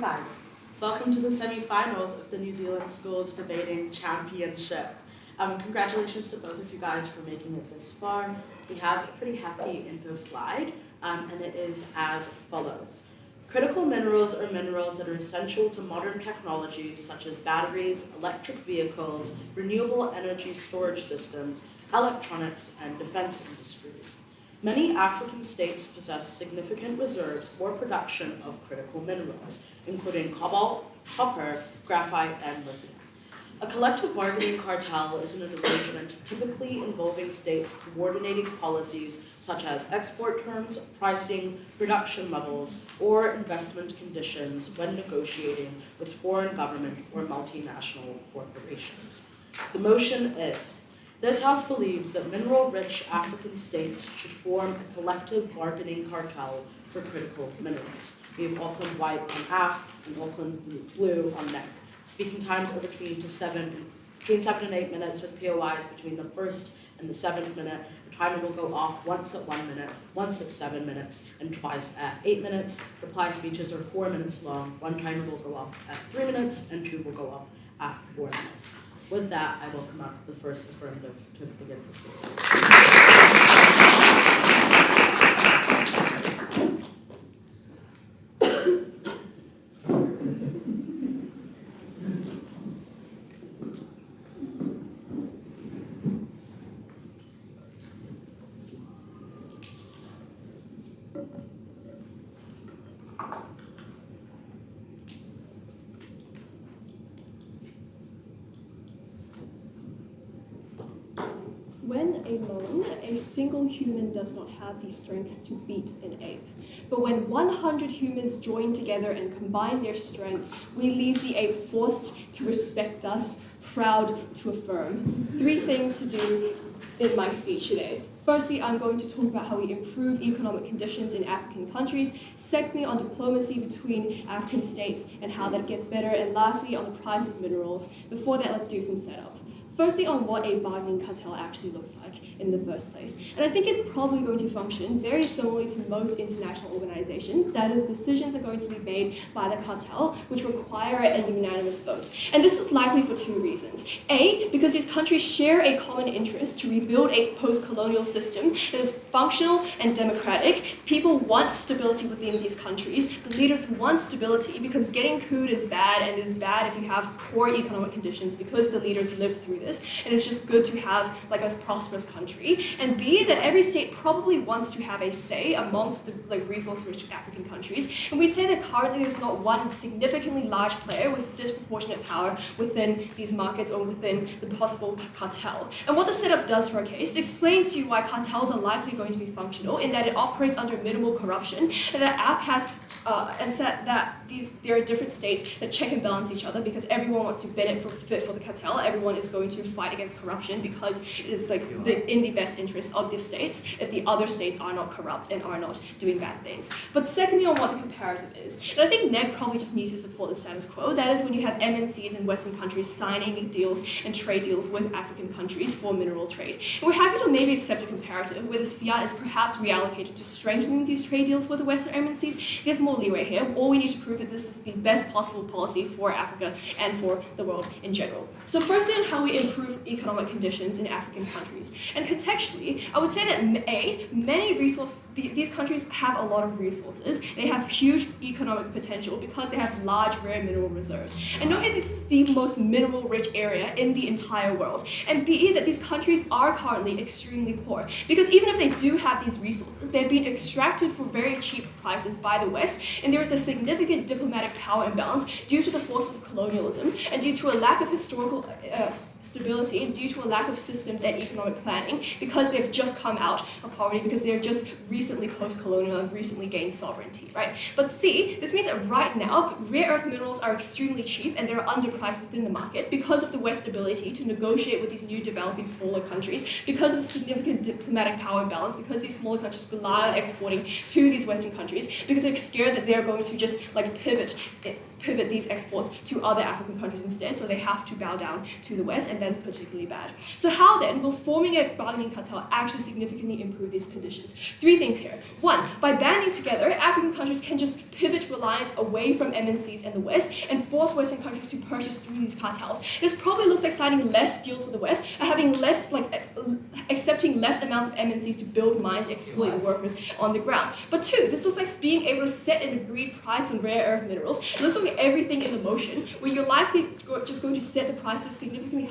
guys. Welcome to the semi-finals of the New Zealand Schools Debating Championship. Congratulations to both of you guys for making it this far. We have a pretty hefty info slide, and it is as follows. Critical minerals are minerals that are essential to modern technologies such as batteries, electric vehicles, renewable energy storage systems, electronics, and defense industries. Many African states possess significant reserves or production of critical minerals, including cobalt, copper, graphite, and lithium. A collective bargaining cartel is an arrangement typically involving states coordinating policies such as export terms, pricing, production levels, or investment conditions when negotiating with foreign government or multinational corporations. The motion is, this House believes that mineral-rich African states should form a collective bargaining cartel for critical minerals. We have AucklandWhite on AF and AucklandBlue on NEC. Speaking times are between 7 and 8 minutes, with POIs between the first and the 7th minute. The timer will go off once at 1 minute, once at 7 minutes, and twice at 8 minutes. Reply speeches are 4 minutes long. One timer will go off at 3 minutes, and 2 will go off at 4 minutes. With that, I welcome up the first affirmative to begin this discussion. When alone, a single human does not have the strength to beat an ape. But when 100 humans join together and combine their strength, we leave the ape forced to respect us, proud to affirm. 3 things to do in my speech today. Firstly, I'm going to talk about how we improve economic conditions in African countries. Secondly, on diplomacy between African states and how that gets better. And lastly, on the price of minerals. Before that, let's do some setup. Firstly, on what a bargaining cartel actually looks like in the first place. And I think it's probably going to function very similarly to most international organizations. That is, decisions are going to be made by the cartel, which require a unanimous vote. And this is likely for 2 reasons. A, because these countries share a common interest to rebuild a post-colonial system that is functional and democratic. People want stability within these countries. The leaders want stability because getting couped is bad, and it is bad if you have poor economic conditions because the leaders live through this. And it's just good to have like a prosperous country. And B, that every state probably wants to have a say amongst the resource-rich African countries. And we'd say that currently there's not one significantly large player with disproportionate power within these markets or within the possible cartel. And what the setup does for a case, it explains to you why cartels are likely going to be functional in that it operates under minimal corruption, and that app has and said that there are different states that check and balance each other because everyone wants to benefit for the cartel. Everyone is going to fight against corruption because it is like in the best interest of the states if the other states are not corrupt and are not doing bad things. But secondly, on what the comparative is, and I think NEG probably just needs to support the status quo. That is when you have MNCs in Western countries signing deals and trade deals with African countries for mineral trade. And we're happy to maybe accept a comparative where this fiat is perhaps reallocated to strengthening these trade deals with the Western MNCs. There's more leeway here. All we need to prove that this is the best possible policy for Africa and for the world in general. So firstly, on how we improve economic conditions in African countries. And contextually, I would say that these countries have a lot of resources. They have huge economic potential because they have large rare mineral reserves. And note that this is the most mineral-rich area in the entire world. And B, that these countries are currently extremely poor because even if they do have these resources, they're being extracted for very cheap prices by the West, and there is a significant diplomatic power imbalance due to the force of colonialism and due to a lack of historical stability and due to a lack of systems and economic planning because they've just come out of poverty, because they're just recently post-colonial and recently gained sovereignty, right? But C, this means that right now, rare earth minerals are extremely cheap and they're underpriced within the market because of the West's ability to negotiate with these new developing smaller countries, because of the significant diplomatic power imbalance, because these smaller countries rely on exporting to these Western countries, because they're scared that they're going to just like pivot pivot these exports to other African countries instead, so they have to bow down to the West, and that's particularly bad. So how then will forming a bargaining cartel actually significantly improve these conditions? 3 things here. 1, by banding together, African countries can just pivot reliance away from MNCs and the West and force Western countries to purchase through these cartels. This probably looks like signing less deals with the West and having less, accepting less amounts of MNCs to build mines and exploit workers on the ground. But 2, this looks like being able to set an agreed price on rare earth minerals. It looks like everything in the motion, where you're likely just going to set the prices significantly,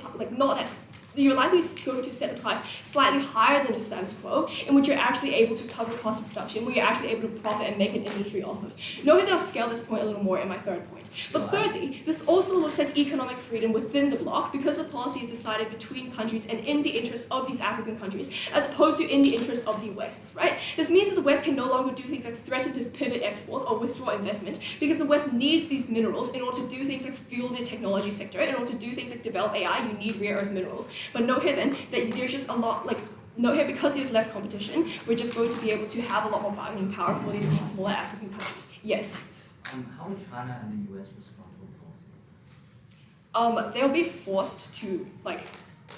you're likely going to set the price slightly higher than the status quo, in which you're actually able to cover cost of production, where you're actually able to profit and make an industry off of. Note that I'll scale this point a little more in my 3rd point. But thirdly, this also looks like economic freedom within the bloc, because the policy is decided between countries and in the interest of these African countries, as opposed to in the interest of the West, right? This means that the West can no longer do things like threaten to pivot exports or withdraw investment, because the West needs these minerals in order to do things like fuel the technology sector, in order to do things like develop AI, you need rare earth minerals. But note here then that there's just a lot, note here, because there's less competition, we're just going to be able to have a lot more bargaining power for these smaller African countries. Yes? How will China and the US respond to a policy? They'll be forced to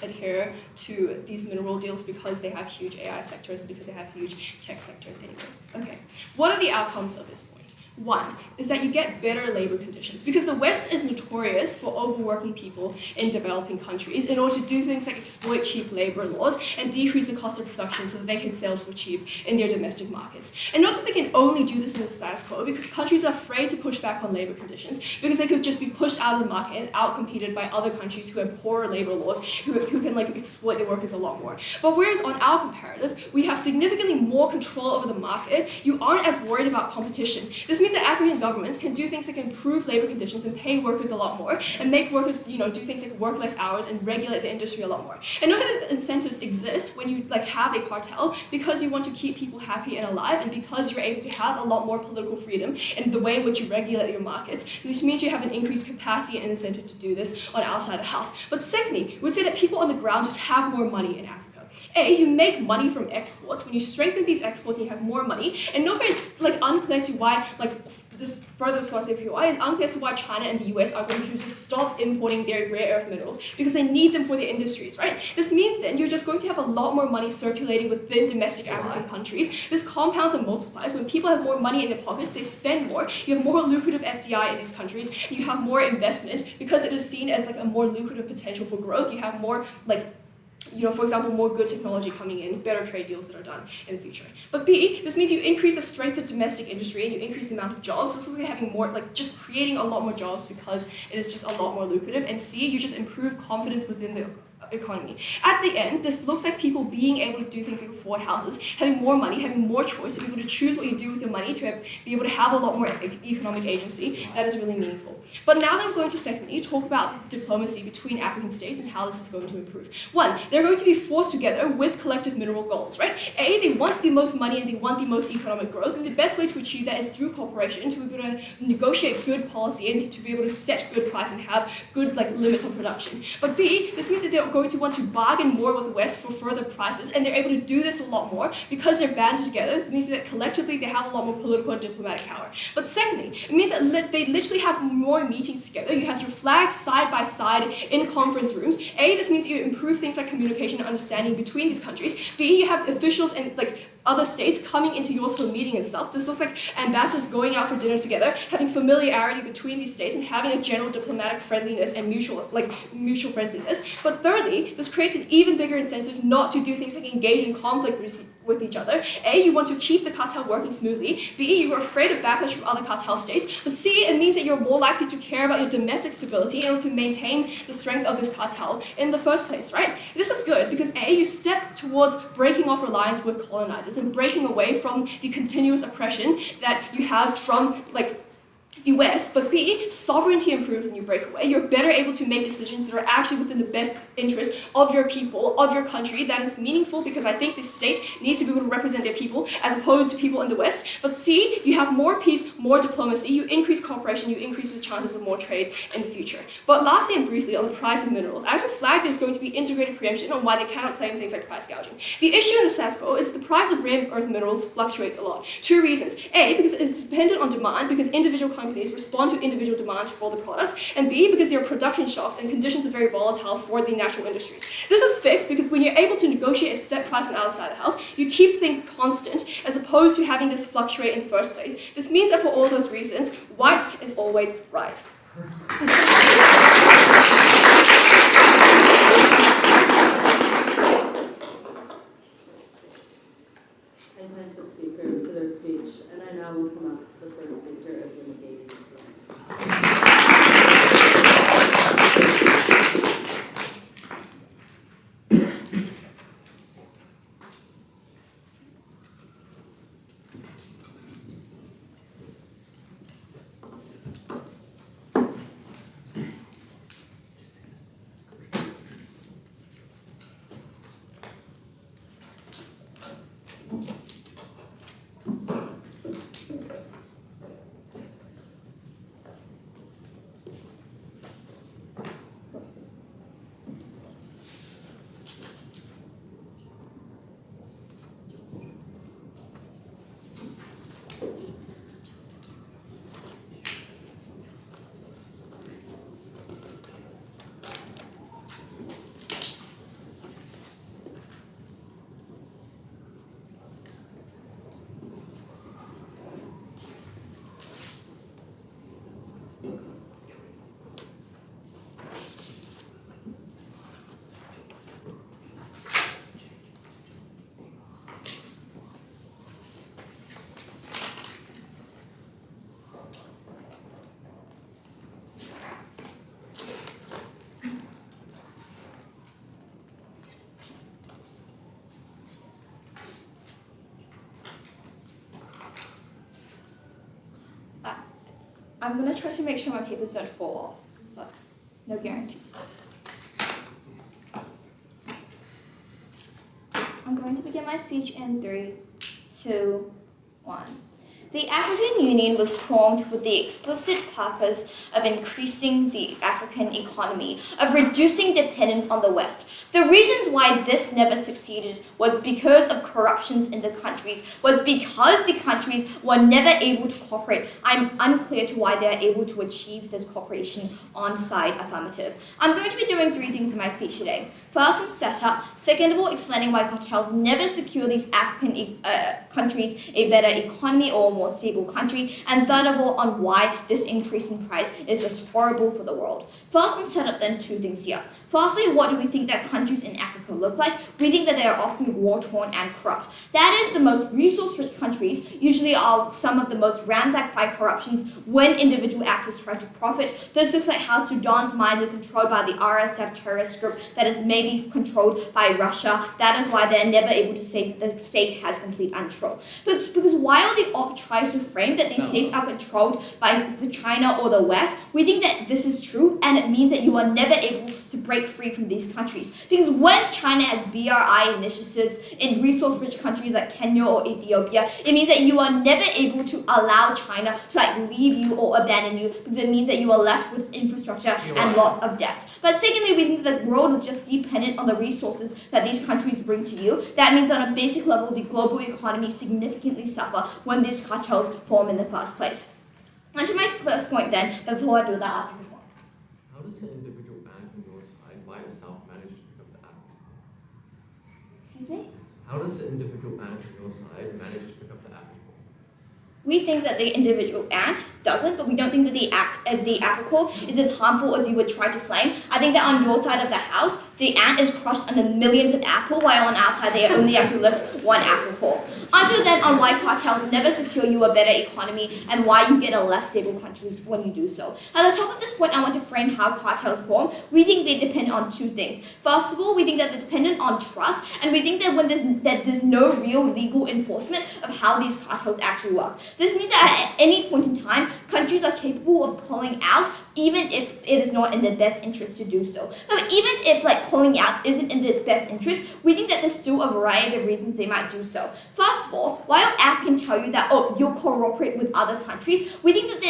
adhere to these mineral deals because they have huge AI sectors and because they have huge tech sectors anyways. Okay, what are the outcomes of this point? 1 is that you get better labor conditions, because the West is notorious for overworking people in developing countries in order to do things like exploit cheap labor laws and decrease the cost of production so that they can sell for cheap in their domestic markets. And not that they can only do this in the status quo, because countries are afraid to push back on labor conditions, because they could just be pushed out of the market and outcompeted by other countries who have poorer labor laws, who can exploit their workers a lot more. But whereas on our comparative, we have significantly more control over the market, you aren't as worried about competition. This means that African governments can do things like improve labor conditions and pay workers a lot more, and make workers, do things like work less hours and regulate the industry a lot more. And note that incentives exist when you have a cartel, because you want to keep people happy and alive, and because you're able to have a lot more political freedom in the way in which you regulate your markets, which means you have an increased capacity and incentive to do this on our side of the house. But secondly, we would say that people on the ground just have more money in Africa. You make money from exports. When you strengthen these exports, you have more money. And no, it's unclear as to why, this further response to why is unclear as to why China and the US are going to just stop importing their rare earth minerals, because they need them for their industries, right? This means then you're just going to have a lot more money circulating within domestic African countries. This compounds and multiplies. When people have more money in their pockets, they spend more. You have more lucrative FDI in these countries. And you have more investment, because it is seen as a more lucrative potential for growth. You have more for example, more good technology coming in, better trade deals that are done in the future. But B, this means you increase the strength of domestic industry and you increase the amount of jobs. This is having more, just creating a lot more jobs because it is just a lot more lucrative. And C, you just improve confidence within the economy. At the end, this looks like people being able to do things like afford houses, having more money, having more choice, to be able to choose what you do with your money, to be able to have a lot more economic agency. That is really meaningful. But now that I'm going to secondly talk about diplomacy between African states and how this is going to improve. 1, they're going to be forced together with collective mineral goals, right? A, they want the most money and they want the most economic growth, and the best way to achieve that is through cooperation, to be able to negotiate good policy and to be able to set good price and have good limits on production. But B, this means that they're going to want to bargain more with the West for further prices, and they're able to do this a lot more because they're banded together. It means that collectively they have a lot more political and diplomatic power. But secondly, it means that they literally have more meetings together. You have your flags side by side in conference rooms. A, this means you improve things like communication and understanding between these countries. B, you have officials and other states coming into your sort of meeting and stuff. This looks like ambassadors going out for dinner together, having familiarity between these states and having a general diplomatic friendliness and mutual friendliness. But thirdly, this creates an even bigger incentive not to do things like engage in conflict with each other. A, you want to keep the cartel working smoothly. B, you are afraid of backlash from other cartel states. But C, it means that you're more likely to care about your domestic stability in order to maintain the strength of this cartel in the first place, right? This is good because A, you step towards breaking off reliance with colonizers and breaking away from the continuous oppression that you have from US, but B, sovereignty improves when you break away. You're better able to make decisions that are actually within the best interest of your people, of your country. That is meaningful because I think the state needs to be able to represent their people as opposed to people in the West. But C, you have more peace, more diplomacy, you increase cooperation, you increase the chances of more trade in the future. But lastly and briefly on the price of minerals, I actually flagged there's going to be integrated preemption on why they cannot claim things like price gouging. The issue in the status quo is that the price of rare earth minerals fluctuates a lot. 2 reasons. A, because it is dependent on demand, because individual countries companies respond to individual demand for the products, and B, because there are production shocks and conditions are very volatile for the natural industries. This is fixed because when you're able to negotiate a set price on outside the house, you keep things constant as opposed to having this fluctuate in the first place. This means that for all those reasons, white is always right. I thank the speaker for their speech, and I now welcome up the first speaker of the negating round. I'm going to try to make sure my papers don't fall off, but no guarantees. I'm going to begin my speech in 3, 2, 1. The African Union was formed with the explicit purpose of increasing the African economy, of reducing dependence on the West. The reasons why this never succeeded was because of corruptions in the countries, was because the countries were never able to cooperate. I'm unclear to why they're able to achieve this cooperation on side affirmative. I'm going to be doing 3 things in my speech today. First, some setup. Second of all, explaining why cartels never secure these African countries a better economy or a more stable country. And third of all, on why this increase in price is just horrible for the world. First, on setup, then 2 things here. Firstly, what do we think that countries in Africa look like? We think that they are often war-torn and corrupt. That is, the most resource-rich countries usually are some of the most ransacked by corruptions when individual actors try to profit. This looks like how Sudan's mines are controlled by the RSF terrorist group that is maybe controlled by Russia. That is why they're never able to say that the state has complete control. Because while the op tries to frame that these states are controlled by the China or the West, we think that this is true, and it means that you are never able to break free from these countries. Because when China has BRI initiatives in resource-rich countries like Kenya or Ethiopia, it means that you are never able to allow China to leave you or abandon you, because it means that you are left with infrastructure and lots of debt. But secondly, we think that the world is just dependent on the resources that these countries bring to you. That means on a basic level, the global economy significantly suffer when these cartels form in the first place. On to my first point then, before I do that, I'll take a point. How does the individual ant on your side by itself manage to pick up the apple? Excuse me? How does the individual ant on your side manage to pick up the apple? We think that the individual ant doesn't, but we don't think that the apple core is as harmful as you would try to claim. I think that on your side of the house, the ant is crushed under millions of apple, while on our side they only have to lift 1 apple core. Until then, on why cartels never secure you a better economy and why you get a less stable country when you do so. At the top of this point, I want to frame how cartels form. We think they depend on 2 things. First of all, we think that they're dependent on trust, and we think that there's no real legal enforcement of how these cartels actually work. This means that at any point in time, countries are capable of pulling out, even if it is not in their best interest to do so. But even if pulling out isn't in their best interest, we think that there's still a variety of reasons they might do so. First of all, while African tell you that, oh, you'll cooperate with other countries, we think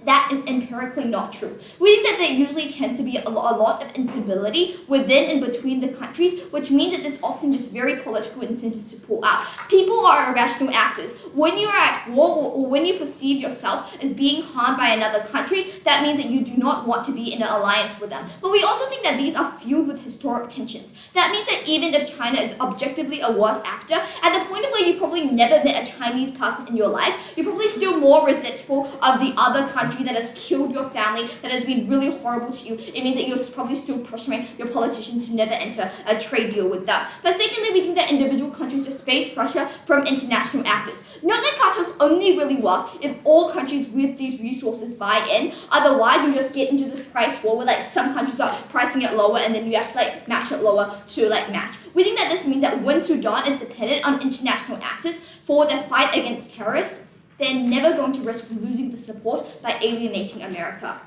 that is empirically not true. We think that there usually tends to be a lot of instability within and between the countries, which means that there's often just very political incentives to pull out. People are irrational actors. When you are at war or when you perceive yourself as being harmed by another country, that means that you do not want to be in an alliance with them. But we also think that these are fueled with historic tensions. That means that even if China is objectively a worse actor, at the point of where you probably never met a Chinese person in your life, you're probably still more resentful of the other country that has killed your family, that has been really horrible to you. It means that you're probably still pressuring your politicians to never enter a trade deal with them. But secondly, we think that individual countries just face pressure from international actors. Note that cartels only really work if all countries with these resources buy in. Otherwise, you just get into this price war where like some countries are pricing it lower and then you have to like match it lower to like match. We think that this means that when Sudan is dependent on international actors for their fight against terrorists, they're never going to risk losing the support by alienating America.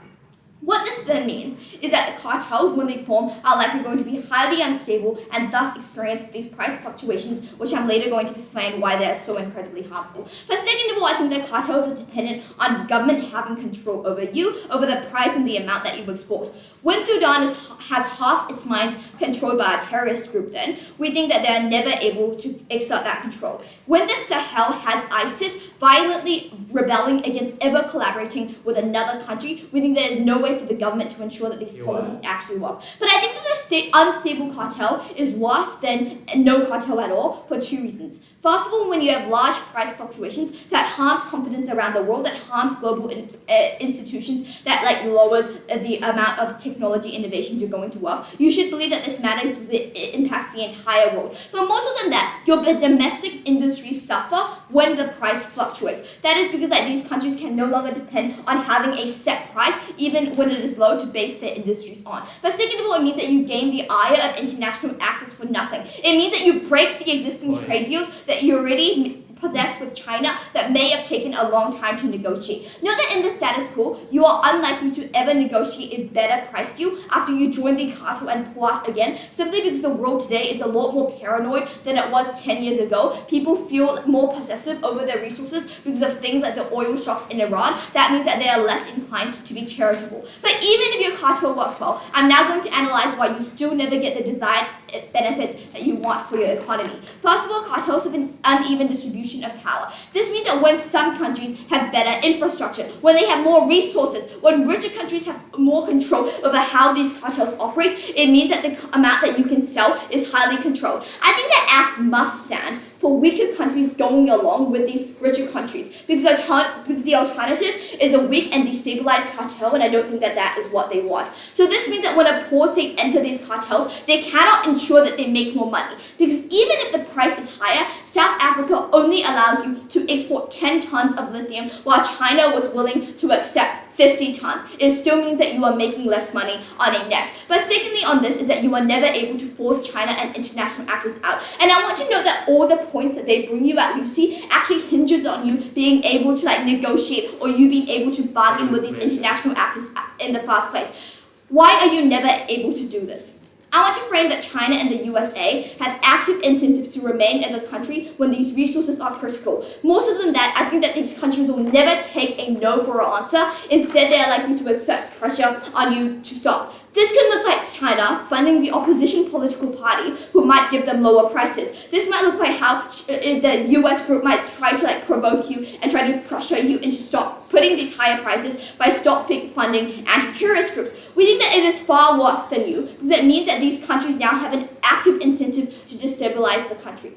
What this then means is that the cartels, when they form, are likely going to be highly unstable and thus experience these price fluctuations, which I'm later going to explain why they're so incredibly harmful. But second of all, I think that cartels are dependent on the government having control over you, over the price and the amount that you export. When Sudan has half its mines controlled by a terrorist group, then we think that they are never able to exert that control. When the Sahel has ISIS violently rebelling against ever collaborating with another country, we think there is no way for the government to ensure that these policies actually work. But I think that the unstable cartel is worse than no cartel at all for two reasons. First of all, when you have large price fluctuations, that harms confidence around the world, that harms global institutions, that like lowers the amount of technology innovations you're going to work. You should believe that this matters because it impacts the entire world. But more so than that, your domestic industries suffer when the price fluctuates. That is because like these countries can no longer depend on having a set price, even when it is low, to base their industries on. But second of all, it means that you gain the ire of international actors for nothing. It means that you break the existing trade deals that you already possessed with China that may have taken a long time to negotiate. Note that in the status quo, you are unlikely to ever negotiate a better price deal after you join the cartel and pull out again, simply because the world today is a lot more paranoid than it was 10 years ago. People feel more possessive over their resources because of things like the oil shocks in Iran. That means that they are less inclined to be charitable. But even if your cartel works well, I'm now going to analyze why you still never get the desired benefits that you want for your economy. First of all, cartels have an uneven distribution of power. This means that when some countries have better infrastructure, when they have more resources, when richer countries have more control over how these cartels operate, it means that the amount that you can sell is highly controlled. I think that AF must stand for weaker countries going along with these richer countries, because the alternative is a weak and destabilized cartel, and I don't think that that is what they want. So this means that when a poor state enter these cartels, they cannot ensure that they make more money, because even if the price is higher, South Africa only allows you to export 10 tons of lithium, while China was willing to accept 50 tons. It still means that you are making less money on a net. But secondly on this is that you are never able to force China and international actors out. And I want to note that all the points that they bring you at Lucy actually hinges on you being able to like negotiate or you being able to bargain with these international actors in the first place. Why are you never able to do this? I want to frame that China and the USA have active incentives to remain in the country when these resources are critical. More so than that, I think that these countries will never take a no for an answer. Instead, they are likely to exert pressure on you to stop. This can look like China funding the opposition political party who might give them lower prices. This might look like how the US group might try to like provoke you and try to pressure you into stop putting these higher prices by stopping funding anti-terrorist groups. We think that it is far worse than you because it means that these countries now have an active incentive to destabilize the country.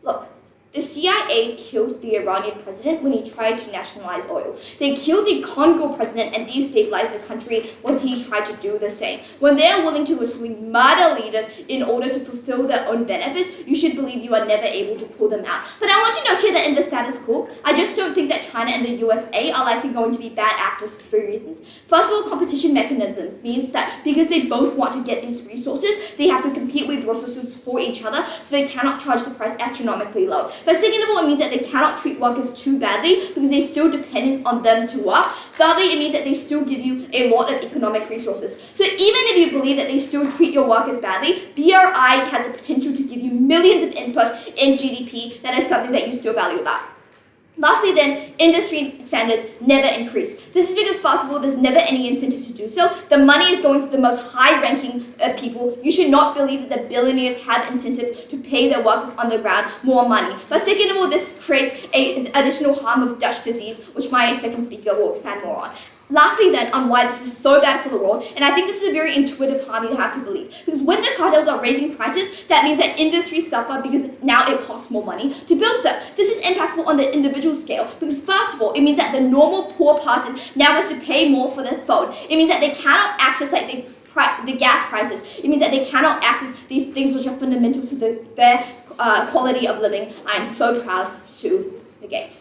Look, the CIA killed the Iranian president when he tried to nationalize oil. They killed the Congo president and destabilized the country when he tried to do the same. When they are willing to literally murder leaders in order to fulfill their own benefits, you should believe you are never able to pull them out. But I want to note here that in the status quo, I just don't think that China and the USA are likely going to be bad actors for three reasons. First of all, competition mechanisms means that because they both want to get these resources, they have to compete with resources for each other, so they cannot charge the price astronomically low. But second of all, it means that they cannot treat workers too badly because they're still dependent on them to work. Thirdly, it means that they still give you a lot of economic resources. So even if you believe that they still treat your workers badly, BRI has a potential to give you millions of input in GDP. That is something that you still value about. Lastly then, industry standards never increase. This is because first of all, there's never any incentive to do so. The money is going to the most high-ranking people. You should not believe that the billionaires have incentives to pay their workers on the ground more money. But second of all, this creates an additional harm of Dutch disease, which my second speaker will expand more on. Lastly then, on why this is so bad for the world, and I think this is a very intuitive harm you have to believe. Because when the cartels are raising prices, that means that industries suffer because now it costs more money to build stuff. This is impactful on the individual scale because first of all, it means that the normal poor person now has to pay more for their phone. It means that they cannot access the gas prices. It means that they cannot access these things which are fundamental to their quality of living. I am so proud to negate.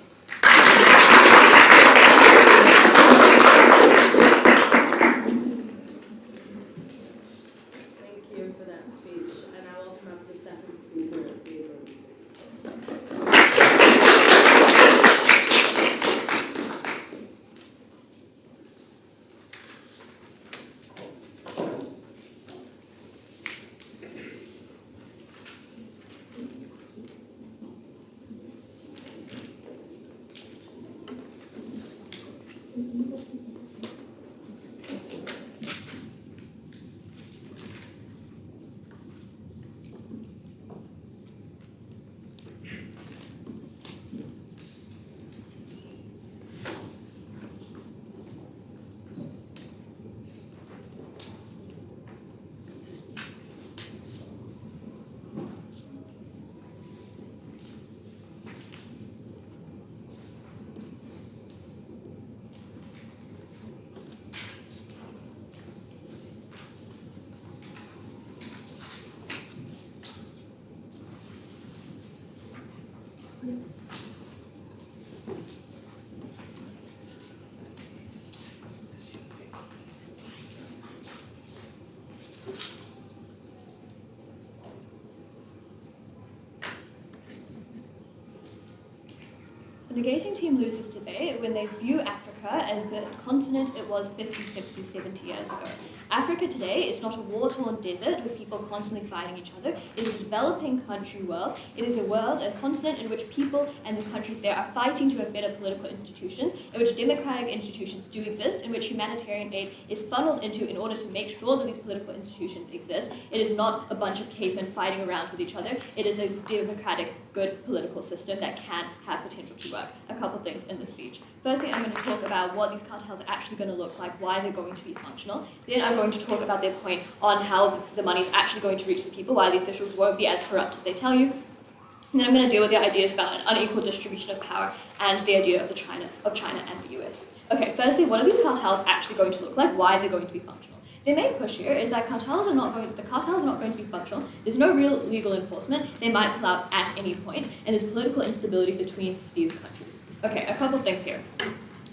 Thank you for that speech, and I welcome up the second speaker of the evening. The negating team loses today when they view Africa as the continent it was 50, 60, 70 years ago. Africa today is not a war-torn desert with people constantly fighting each other. It is a developing country world. It is a continent in which people and the countries there are fighting to have better political institutions, in which democratic institutions do exist, in which humanitarian aid is funneled into in order to make sure that these political institutions exist. It is not a bunch of cavemen fighting around with each other. It is a democratic, good political system that can have potential to work. A couple things in this speech. Firstly, I'm going to talk about what these cartels are actually going to look like, why they're going to be functional. Then I'm going to talk about their point on how the money is actually going to reach the people, why the officials won't be as corrupt as they tell you. And then I'm going to deal with the ideas about an unequal distribution of power and the idea of China and the US. Okay, firstly, what are these cartels actually going to look like? Why are they going to be functional? Their main push here is that the cartels are not going to be functional. There's no real legal enforcement. They might pull out at any point, and there's political instability between these countries. Okay, a couple things here.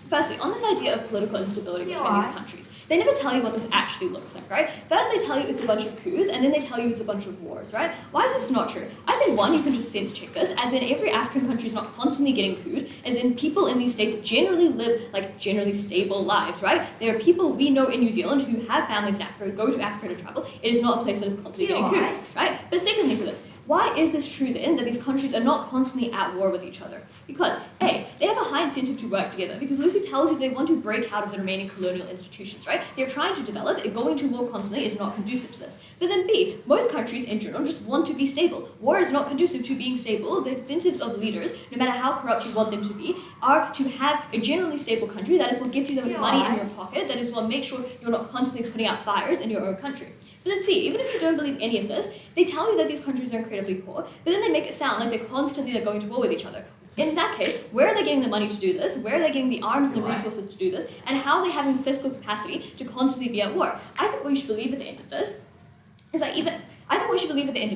Firstly, on this idea of political instability between these countries, they never tell you what this actually looks like, right? First they tell you it's a bunch of coups, and then they tell you it's a bunch of wars, right? Why is this not true? I think one, you can just sense check this, as in every African country is not constantly getting couped, as in people in these states generally live like generally stable lives, right? There are people we know in New Zealand who have families in Africa, who go to Africa to travel. It is not a place that is constantly getting couped, right? But secondly for this, why is this true then, that these countries are not constantly at war with each other? Because A, they have a high incentive to work together, because Lucy tells you they want to break out of the remaining colonial institutions, right? They're trying to develop, and going to war constantly is not conducive to this. But then B, most countries in general just want to be stable. War is not conducive to being stable. The incentives of leaders, no matter how corrupt you want them to be, are to have a generally stable country. That is what gets you the most money in your pocket. That is what makes sure you're not constantly putting out fires in your own country. But then see, even if you don't believe any of this, they tell you that these countries are incredibly poor, but then they make it sound like they're constantly going to war with each other. In that case, where are they getting the money to do this? Where are they getting the arms and the resources to do this? And how are they having the fiscal capacity to constantly be at war? I think what you should believe at the end of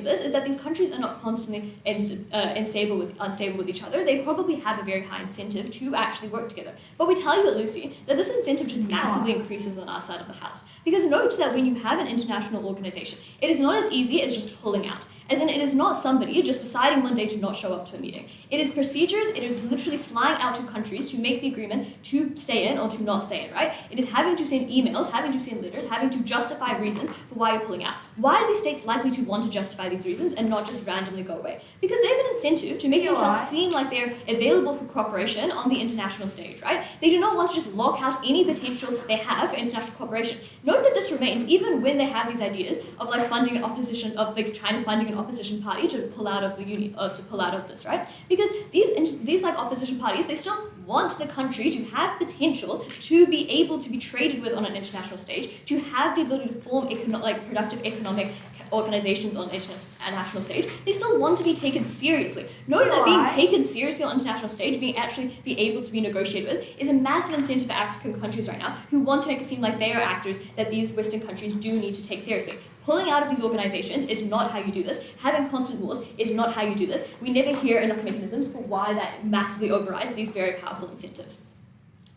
this is that these countries are not constantly unstable with each other. They probably have a very high incentive to actually work together. But we tell you at Lucy that this incentive just massively increases on our side of the house. Because note that when you have an international organization, it is not as easy as just pulling out. As in, it is not somebody just deciding one day to not show up to a meeting. It is procedures, it is literally flying out to countries to make the agreement to stay in or to not stay in, right? It is having to send emails, having to send letters, having to justify reasons for why you're pulling out. Why are these states likely to want to justify these reasons and not just randomly go away? Because they have an incentive to make themselves seem like they're available for cooperation on the international stage, right? They do not want to just lock out any potential they have for international cooperation. Note that this remains even when they have these ideas of like funding an opposition, of like China funding an opposition party to pull out of the union, to pull out of this, right? Because these like opposition parties, they still want the country to have potential to be able to be traded with on an international stage, to have the ability to form productive economic organizations on the international stage. They still want to be taken seriously. Note that being taken seriously on international stage, being actually be able to be negotiated with, is a massive incentive for African countries right now who want to make it seem like they are actors that these Western countries do need to take seriously. Pulling out of these organizations is not how you do this. Having constant wars is not how you do this. We never hear enough mechanisms for why that massively overrides these very powerful incentives.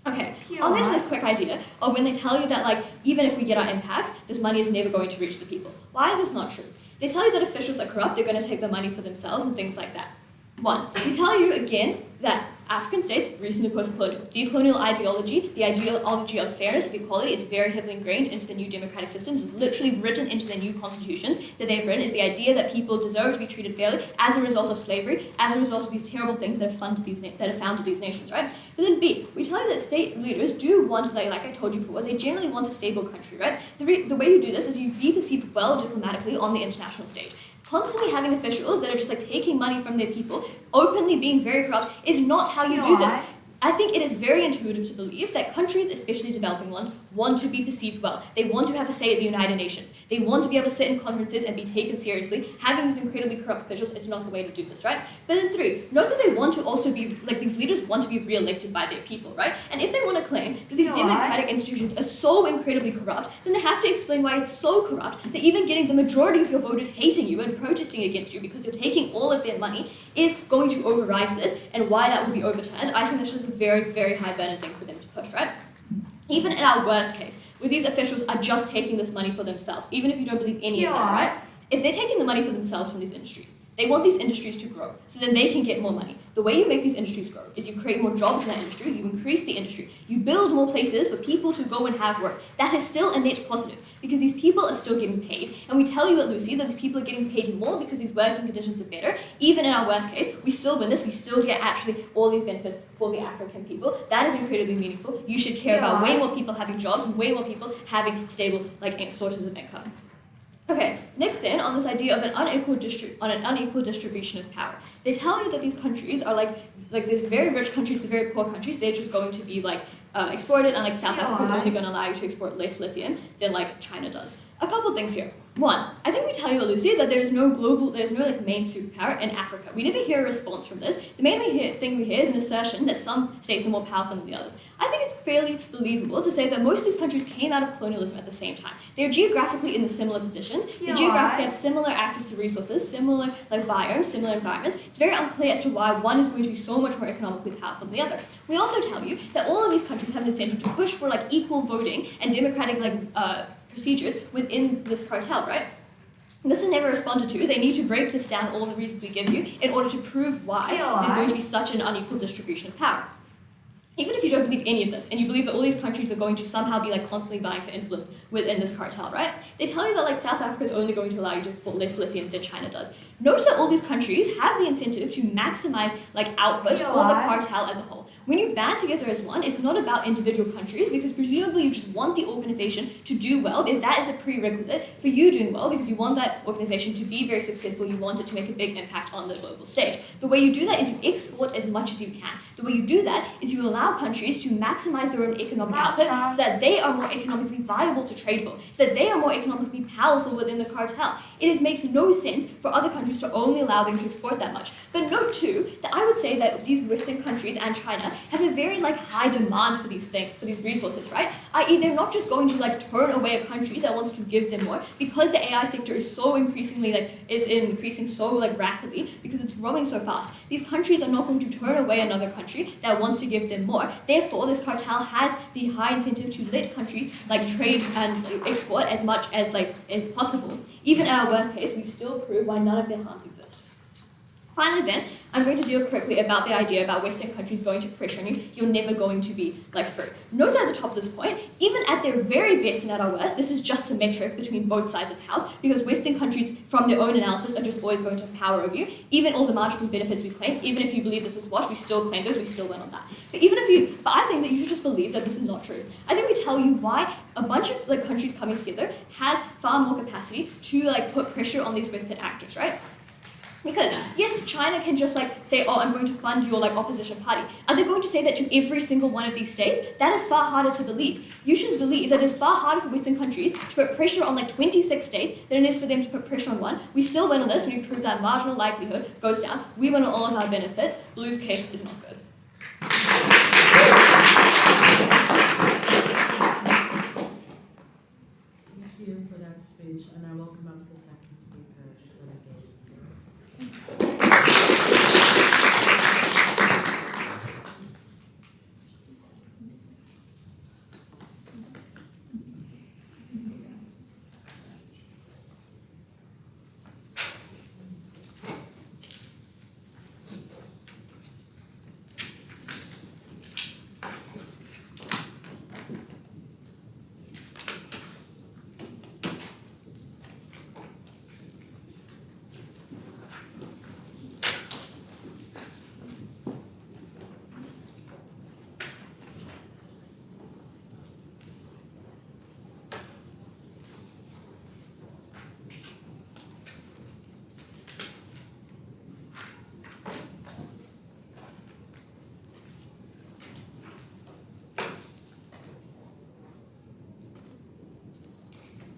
Okay, I'll mention this quick idea of when they tell you that like even if we get our impacts, this money is never going to reach the people. Why is this not true? They tell you that officials are corrupt, they're going to take the money for themselves and things like that. One, they tell you again that African states, recently post-colonial, decolonial ideology, the ideology of fairness, of equality, is very heavily ingrained into the new democratic systems. It's literally written into the new constitutions that they've written, is the idea that people deserve to be treated fairly as a result of slavery, as a result of these terrible things that have founded these nations, right? But then B, we tell you that state leaders do want, like I told you before, they generally want a stable country, right? The way you do this is you be perceived well diplomatically on the international stage. Constantly having officials that are just like taking money from their people, openly being very corrupt, is not how you do this. I think it is very intuitive to believe that countries, especially developing ones, want to be perceived well. They want to have a say at the United Nations. They want to be able to sit in conferences and be taken seriously. Having these incredibly corrupt officials is not the way to do this, right? But then 3, note that they want to also be, like these leaders want to be re-elected by their people, right? And if they want to claim that these democratic institutions are so incredibly corrupt, then they have to explain why it's so corrupt that even getting the majority of your voters hating you and protesting against you because you're taking all of their money is going to override this, and why that will be overturned. I think that's just a very, very high burden thing for them to push, right? Even in our worst case, where these officials are just taking this money for themselves, even if you don't believe any of that, right? If they're taking the money for themselves from these industries, they want these industries to grow, so then they can get more money. The way you make these industries grow is you create more jobs in that industry, you increase the industry, you build more places for people to go and have work. That is still a net positive, because these people are still getting paid. And we tell you at Lucy that these people are getting paid more because these working conditions are better. Even in our worst case, we still win this, we still get actually all these benefits for the African people. That is incredibly meaningful. You should care about way more people having jobs and way more people having stable sources of income. Okay, next then, on this idea of an unequal distribution of power. They tell you that these countries are like these very rich countries, the very poor countries, they're just going to be exploited, and South Africa is only going to allow you to export less lithium than China does. A couple things here. One, I think we tell you, Lucy, that there's no main superpower in Africa. We never hear a response from this. The main thing we hear is an assertion that some states are more powerful than the others. I think it's fairly believable to say that most of these countries came out of colonialism at the same time. They're geographically in the similar positions. They geographically have similar access to resources, similar biomes, similar environments. It's very unclear as to why one is going to be so much more economically powerful than the other. We also tell you that all of these countries have an incentive to push for equal voting and democratic procedures within this cartel, right? And this is never responded to. They need to break this down, all the reasons we give you, in order to prove why there's going to be such an unequal distribution of power. Even if you don't believe any of this, and you believe that all these countries are going to somehow be constantly vying for influence within this cartel, right? They tell you that South Africa is only going to allow you to export less lithium than China does. Notice that all these countries have the incentive to maximize output for the cartel as a whole. When you band together as one, it's not about individual countries, because presumably you just want the organization to do well, because that is a prerequisite for you doing well, because you want that organization to be very successful, you want it to make a big impact on the global stage. The way you do that is you export as much as you can. The way you do that is you allow countries to maximize their own economic output so that they are more economically viable to trade for, so that they are more economically powerful within the cartel. It makes no sense for other countries to only allow them to export that much. But note too, that I would say that these Western countries and China have a very high demand for these resources, right? I.e., they're not just going to turn away a country that wants to give them more, because the AI sector is so increasingly increasing so rapidly, because it's growing so fast. These countries are not going to turn away another country country that wants to give them more. Therefore, this cartel has the high incentive to let countries like trade and export as much as possible. Even at our worst case, we still prove why none of their harms exist. Finally then, I'm going to deal quickly about the idea about Western countries going to pressure on you. You're never going to be free. Note at the top of this point, even at their very best and at our worst, this is just symmetric between both sides of the house, because Western countries, from their own analysis, are just always going to have power over you. Even all the marginal benefits we claim, even if you believe this is wash, we still claim those, we still win on that. But I think that you should just believe that this is not true. I think we tell you why a bunch of countries coming together has far more capacity to put pressure on these Western actors, right? Because, yes, China can just say, oh, I'm going to fund your opposition party. Are they going to say that to every single one of these states? That is far harder to believe. You should believe that it's far harder for Western countries to put pressure on 26 states than it is for them to put pressure on one. We still win on this when we prove that marginal likelihood goes down. We win on all of our benefits. Blue's case is not good. Thank you for that speech, and I welcome up the second speaker, Delegate.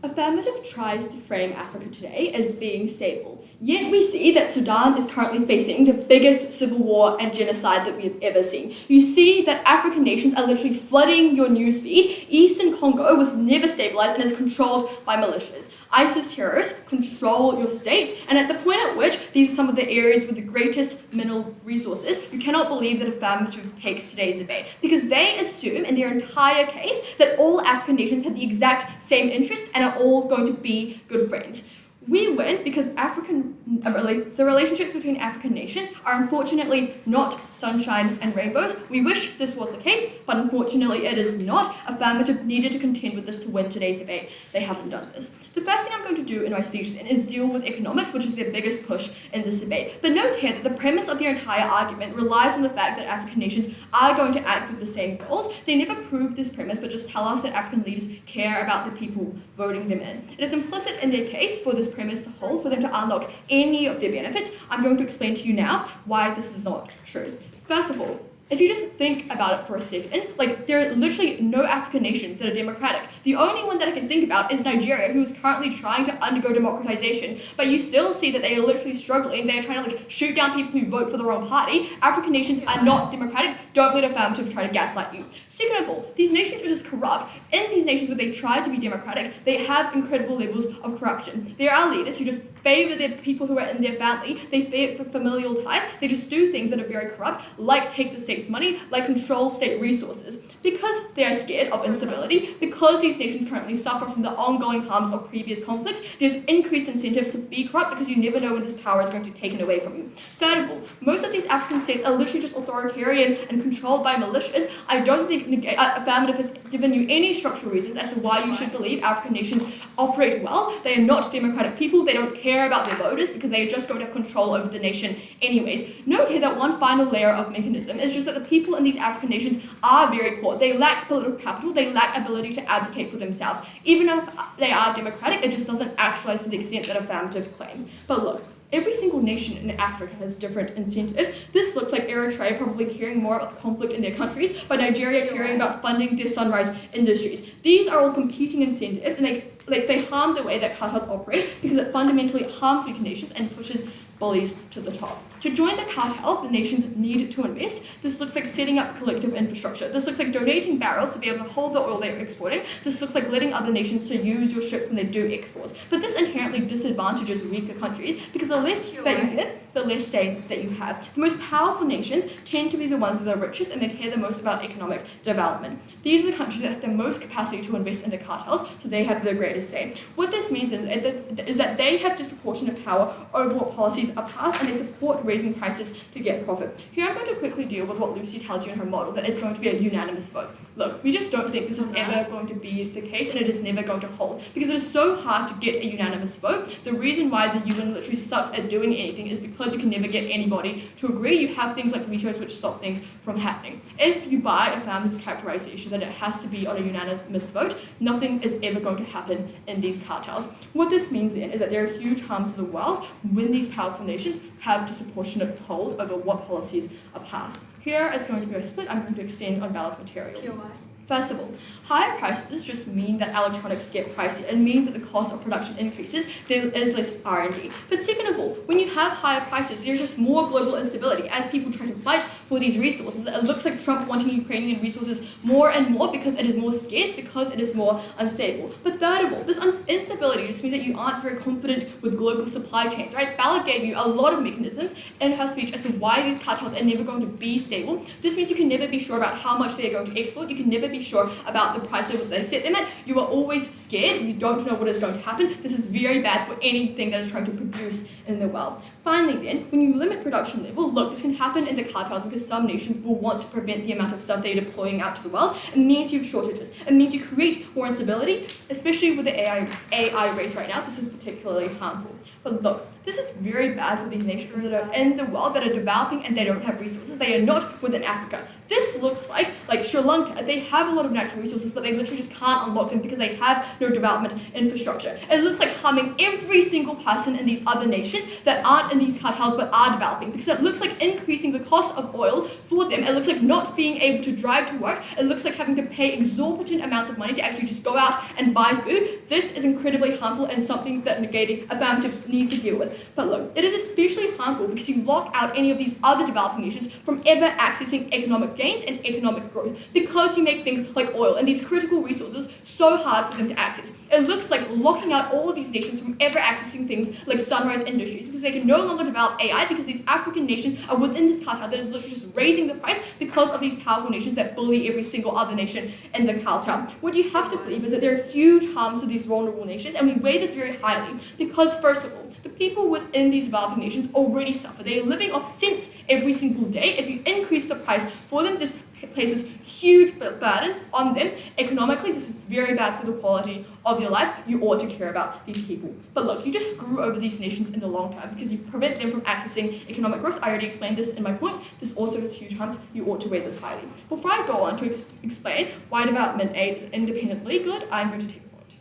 Affirmative tries to frame Africa today as being stable, yet we see that Sudan is currently facing the biggest civil war and genocide that we have ever seen. You see that African nations are literally flooding your newsfeed. Eastern Congo was never stabilized and is controlled by militias. ISIS terrorists control your states, and at the point at which these are some of the areas with the greatest mineral resources, you cannot believe that Affirmative takes today's debate, because they assume in their entire case that all African nations have the exact same interests and are all going to be good friends. We win because the relationships between African nations are unfortunately not sunshine and rainbows. We wish this was the case, but unfortunately it is not. Affirmative needed to contend with this to win today's debate. They haven't done this. The first thing I'm going to do in my speech then is deal with economics, which is their biggest push in this debate. But note here that the premise of their entire argument relies on the fact that African nations are going to act with the same goals. They never prove this premise, but just tell us that African leaders care about the people voting them in. It is implicit in their case for this premise to hold, for them to unlock any of their benefits. I'm going to explain to you now why this is not true. First of all, if you just think about it for a second, there are literally no African nations that are democratic. The only one that I can think about is Nigeria, who is currently trying to undergo democratization, but you still see that they are literally struggling. They are trying to shoot down people who vote for the wrong party. African nations are not democratic. Don't let Affirmative try to gaslight you. Second of all, these nations are just corrupt. In these nations where they try to be democratic, they have incredible levels of corruption. There are leaders who just favor the people who are in their family. They favor familial ties. They just do things that are very corrupt, like take the state's money, like control state resources. Because they are scared of instability, because these nations currently suffer from the ongoing harms of previous conflicts, there's increased incentives to be corrupt because you never know when this power is going to be taken away from you. Third of all, most of these African states are literally just authoritarian and controlled by militias. I don't think Affirmative has given you any structural reasons as to why you should believe African nations operate well. They are not democratic people. They don't care about their voters because they are just going to have control over the nation anyways. Note here that one final layer of mechanism is just that the people in these African nations are very poor. They lack political capital. They lack ability to advocate for themselves. Even if they are democratic, it just doesn't actualize to the extent that Affirmative claims. But look, every single nation in Africa has different incentives. This looks like Eritrea probably caring more about the conflict in their countries, but Nigeria caring about funding their sunrise industries. These are all competing incentives, and they harm the way that cartels operate because it fundamentally harms weak nations and pushes bullies to the top. To join the cartel, the nations need to invest. This looks like setting up collective infrastructure. This looks like donating barrels to be able to hold the oil they're exporting. This looks like letting other nations to use your ships when they do exports. But this inherently disadvantages weaker countries because the less that you give, the less say that you have. The most powerful nations tend to be the ones that are richest and they care the most about economic development. These are the countries that have the most capacity to invest in the cartels, so they have the greatest say. What this means is that they have disproportionate power over what policies are passed and they support raising prices to get profit. Here I'm going to quickly deal with what Lucy tells you in her model, that it's going to be a unanimous vote. Look, we just don't think this is ever going to be the case and it is never going to hold because it is so hard to get a unanimous vote. The reason why the UN literally sucks at doing anything is because you can never get anybody to agree. You have things like vetoes which stop things from happening. If you buy Affirmative's characterization that it has to be on a unanimous vote, nothing is ever going to happen in these cartels. What this means then is that there are huge harms to the world when these powerful nations have disproportionate hold over what policies are passed. Here it's going to be a split. I'm going to extend on balanced material. First of all, higher prices just mean that electronics get pricey. It means that the cost of production increases, there is less R&D. But second of all, when you have higher prices, there's just more global instability. As people try to fight for these resources, it looks like Trump wanting Ukrainian resources more and more because it is more scarce, because it is more unstable. But third of all, this instability just means that you aren't very confident with global supply chains, right? Ballard gave you a lot of mechanisms in her speech as to why these cartels are never going to be stable. This means you can never be sure about how much they're going to export. You can never be sure about the price level they set them at. You are always scared. You don't know what is going to happen. This is very bad for anything that is trying to produce in the world. Finally then, when you limit production level, look, this can happen in the cartels because some nations will want to prevent the amount of stuff they're deploying out to the world. It means you have shortages. It means you create more instability, especially with the AI race right now. This is particularly harmful. But look, this is very bad for these nations that are in the world that are developing and they don't have resources. They are not within Africa. This looks like Sri Lanka. They have a lot of natural resources, but they literally just can't unlock them because they have no development infrastructure. It looks like harming every single person in these other nations that aren't in these cartels but are developing, because it looks like increasing the cost of oil for them. It looks like not being able to drive to work. It looks like having to pay exorbitant amounts of money to actually just go out and buy food. This is incredibly harmful and something that negating Affirmative needs to deal with. But look, it is especially harmful because you lock out any of these other developing nations from ever accessing economic gains and economic growth because you make things like oil and these critical resources so hard for them to access. It looks like locking out all of these nations from ever accessing things like sunrise industries because they can no longer develop AI because these African nations are within this cartel that is literally just raising the price because of these powerful nations that bully every single other nation in the cartel. What you have to believe is that there are huge harms to these vulnerable nations, and we weigh this very highly because, first of all, the people within these developing nations already suffer. They are living off cents every single day. If you increase the price for them, this places huge burdens on them. Economically, this is very bad for the quality of your life. You ought to care about these people. But look, you just screw over these nations in the long term because you prevent them from accessing economic growth. I already explained this in my point. This also has huge harms. You ought to weigh this highly. Before I go on to explain why development aid is independently good, I'm going to take a point.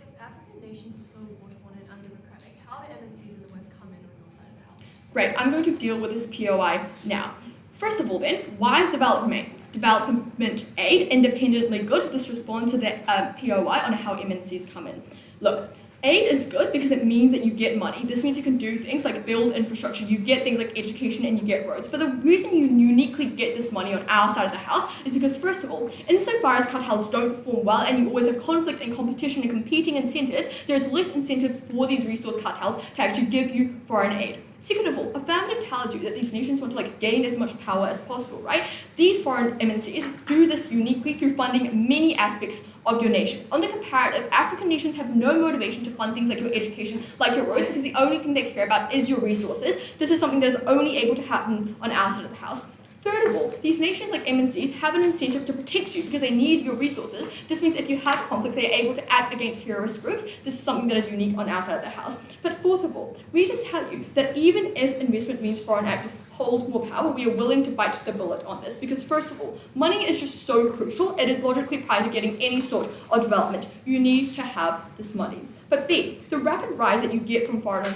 If African nations are so waterborne and undemocratic, how do MNCs in the West come in on your side of the house? Great, I'm going to deal with this POI now. First of all then, why is development aid independently good? This responds to the POI on how MNCs come in. Look, aid is good because it means that you get money. This means you can do things like build infrastructure, you get things like education, and you get roads. But the reason you uniquely get this money on our side of the house is because, first of all, insofar as cartels don't form well and you always have conflict and competition and competing incentives, there's less incentives for these resource cartels to actually give you foreign aid. Second of all, Affirmative tells you that these nations want to gain as much power as possible, right? These foreign MNCs do this uniquely through funding many aspects of your nation. On the comparative, African nations have no motivation to fund things like your education, like your roads, because the only thing they care about is your resources. This is something that is only able to happen on our side of the house. Third of all, these nations like MNCs have an incentive to protect you because they need your resources. This means if you have conflicts, they are able to act against terrorist groups. This is something that is unique on our side of the house. But fourth of all, we just tell you that even if investment means foreign actors hold more power, we are willing to bite the bullet on this because, first of all, money is just so crucial. It is logically prior to getting any sort of development. You need to have this money. But B, the rapid rise that you get from foreign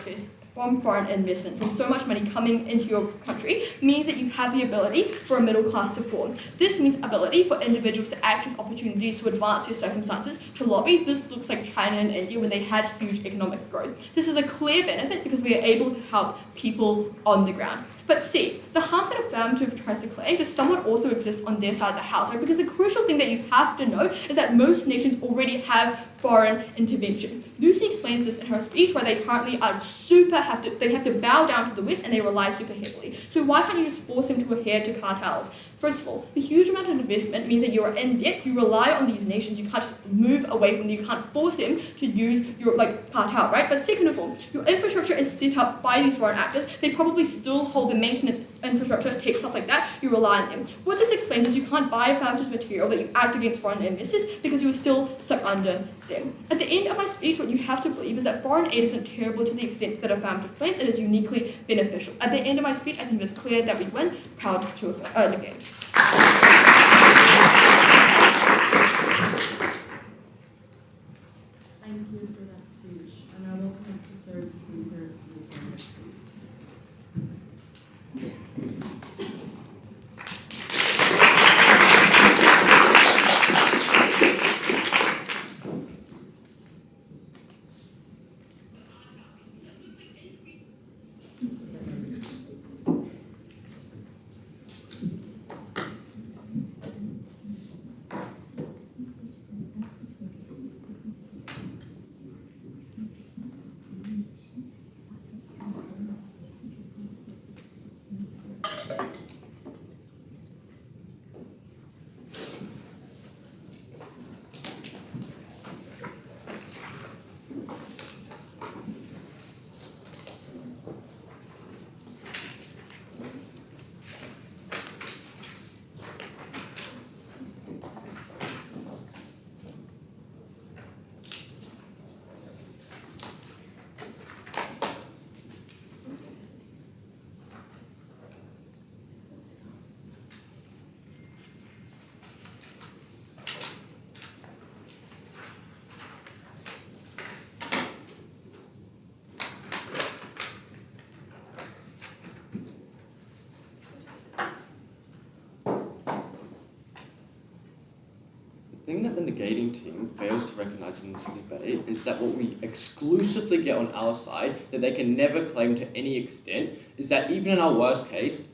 investment, from so much money coming into your country, means that you have the ability for a middle class to form. This means ability for individuals to access opportunities to advance their circumstances, to lobby. This looks like China and India when they had huge economic growth. This is a clear benefit because we are able to help people on the ground. But C, the harms that Affirmative tries to claim just somewhat also exist on their side of the house, right? Because the crucial thing that you have to know is that most nations already have foreign intervention. Lucy explains this in her speech, where they currently are they have to bow down to the West and they rely super heavily. So why can't you just force them to adhere to cartels? First of all, the huge amount of investment means that you're in debt, you rely on these nations, you can't just move away from them, you can't force them to use your cartel, right? But second of all, your infrastructure is set up by these foreign actors, they probably still hold the maintenance infrastructure, tech, stuff like that, you rely on them. What this explains is you can't buy Affirmative's material that you act against foreign investors because you are still stuck under them. At the end of my speech, what you have to believe is that foreign aid isn't terrible to the extent that Affirmative claims, it is uniquely beneficial. At the end of my speech, I think it's clear that we win, proud to negate. Thank you for that speech. And I welcome up the third speaker for the speech. The thing that the negating team fails to recognize in this debate is that what we exclusively get on our side, that they can never claim to any extent, is that even in our worst case,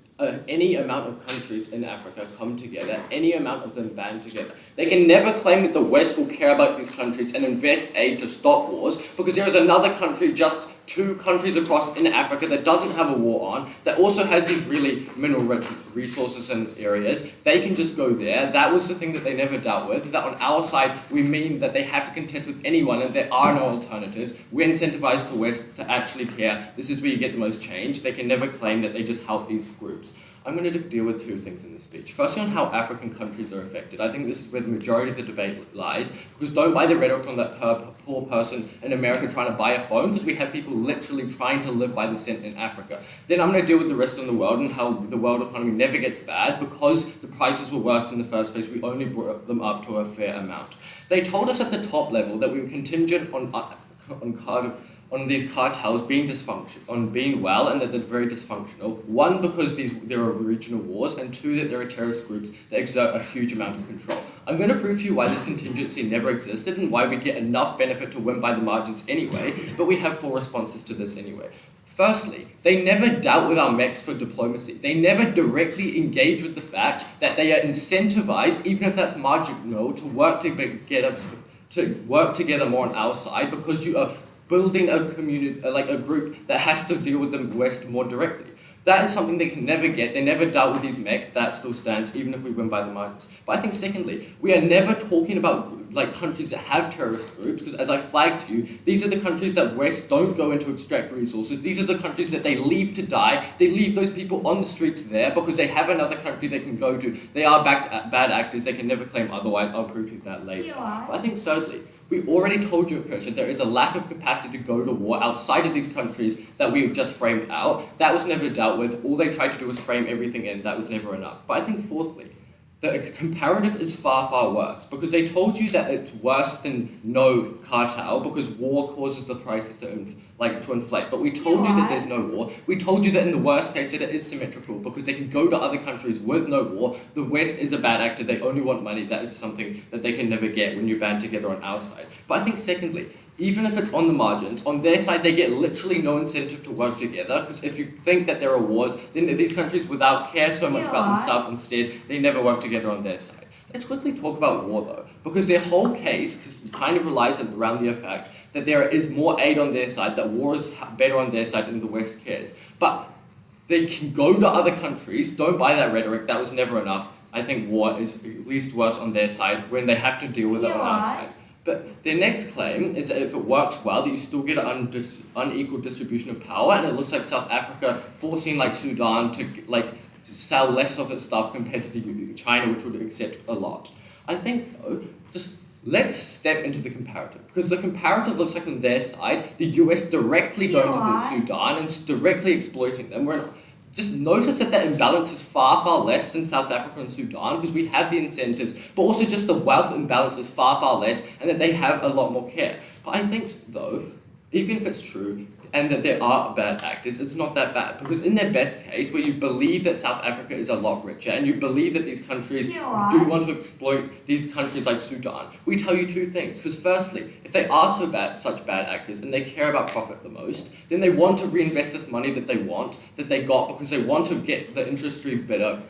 any amount of countries in Africa come together, any amount of them band together. They can never claim that the West will care about these countries and invest aid to stop wars, because there is another country just 2 countries across in Africa that doesn't have a war on, that also has these really mineral-rich resources and areas. They can just go there. That was the thing that they never dealt with, that on our side, we mean that they have to contest with anyone and there are no alternatives. We incentivize the West to actually care. This is where you get the most change. They can never claim that they just help these groups. I'm going to deal with 2 things in this speech. Firstly, on how African countries are affected. I think this is where the majority of the debate lies, because don't buy the rhetoric on that poor person in America trying to buy a phone, because we have people literally trying to live by the cent in Africa. Then I'm going to deal with the rest of the world and how the world economy never gets bad because the prices were worse in the first place. We only brought them up to a fair amount. They told us at the top level that we were contingent on these cartels being being well, and that they're very dysfunctional. 1, because there are regional wars, and 2, that there are terrorist groups that exert a huge amount of control. I'm going to prove to you why this contingency never existed and why we get enough benefit to win by the margins anyway, but we have 4 responses to this anyway. Firstly, they never dealt with our mechs for diplomacy. They never directly engage with the fact that they are incentivized, even if that's marginal, to work together more on our side, because you are building a community, a group that has to deal with the West more directly. That is something they can never get. They never dealt with these mechs. That still stands, even if we win by the margins. But I think secondly, we are never talking about countries that have terrorist groups, because as I flagged to you, these are the countries that West don't go into extract resources. These are the countries that they leave to die. They leave those people on the streets there because they have another country they can go to. They are bad actors. They can never claim otherwise. I'll prove to you that later. But I think thirdly, we already told you, Kirsha, there is a lack of capacity to go to war outside of these countries that we've just framed out. That was never dealt with. All they tried to do was frame everything in. That was never enough. But I think fourthly, the comparative is far, far worse, because they told you that it's worse than no cartel because war causes the prices to inflate. But we told you that there's no war. We told you that in the worst case that it is symmetrical because they can go to other countries with no war. The West is a bad actor. They only want money. That is something that they can never get when you band together on our side. But I think secondly, even if it's on the margins, on their side they get literally no incentive to work together, because if you think that there are wars, then these countries without care so much about themselves instead, they never work together on their side. Let's quickly talk about war though, because their whole case kind of relies around the fact that there is more aid on their side, that war is better on their side and the West cares. But they can go to other countries, don't buy that rhetoric, that was never enough. I think war is at least worse on their side when they have to deal with it on our side. But their next claim is that if it works well, that you still get an unequal distribution of power, and it looks like South Africa forcing like Sudan to sell less of its stuff compared to China, which would accept a lot. I think though, just let's step into the comparative, because the comparative looks like on their side, the US directly going to Sudan and directly exploiting them. Just notice that imbalance is far, far less than South Africa and Sudan, because we have the incentives, but also just the wealth imbalance is far, far less, and that they have a lot more care. But I think, though, even if it's true, and that there are bad actors, it's not that bad. Because in their best case, where you believe that South Africa is a lot richer, and you believe that these countries do want to exploit these countries like Sudan, we tell you two things. Because firstly, if they are such bad actors, and they care about profit the most, then they want to reinvest this money that they got, because they want to get the industry better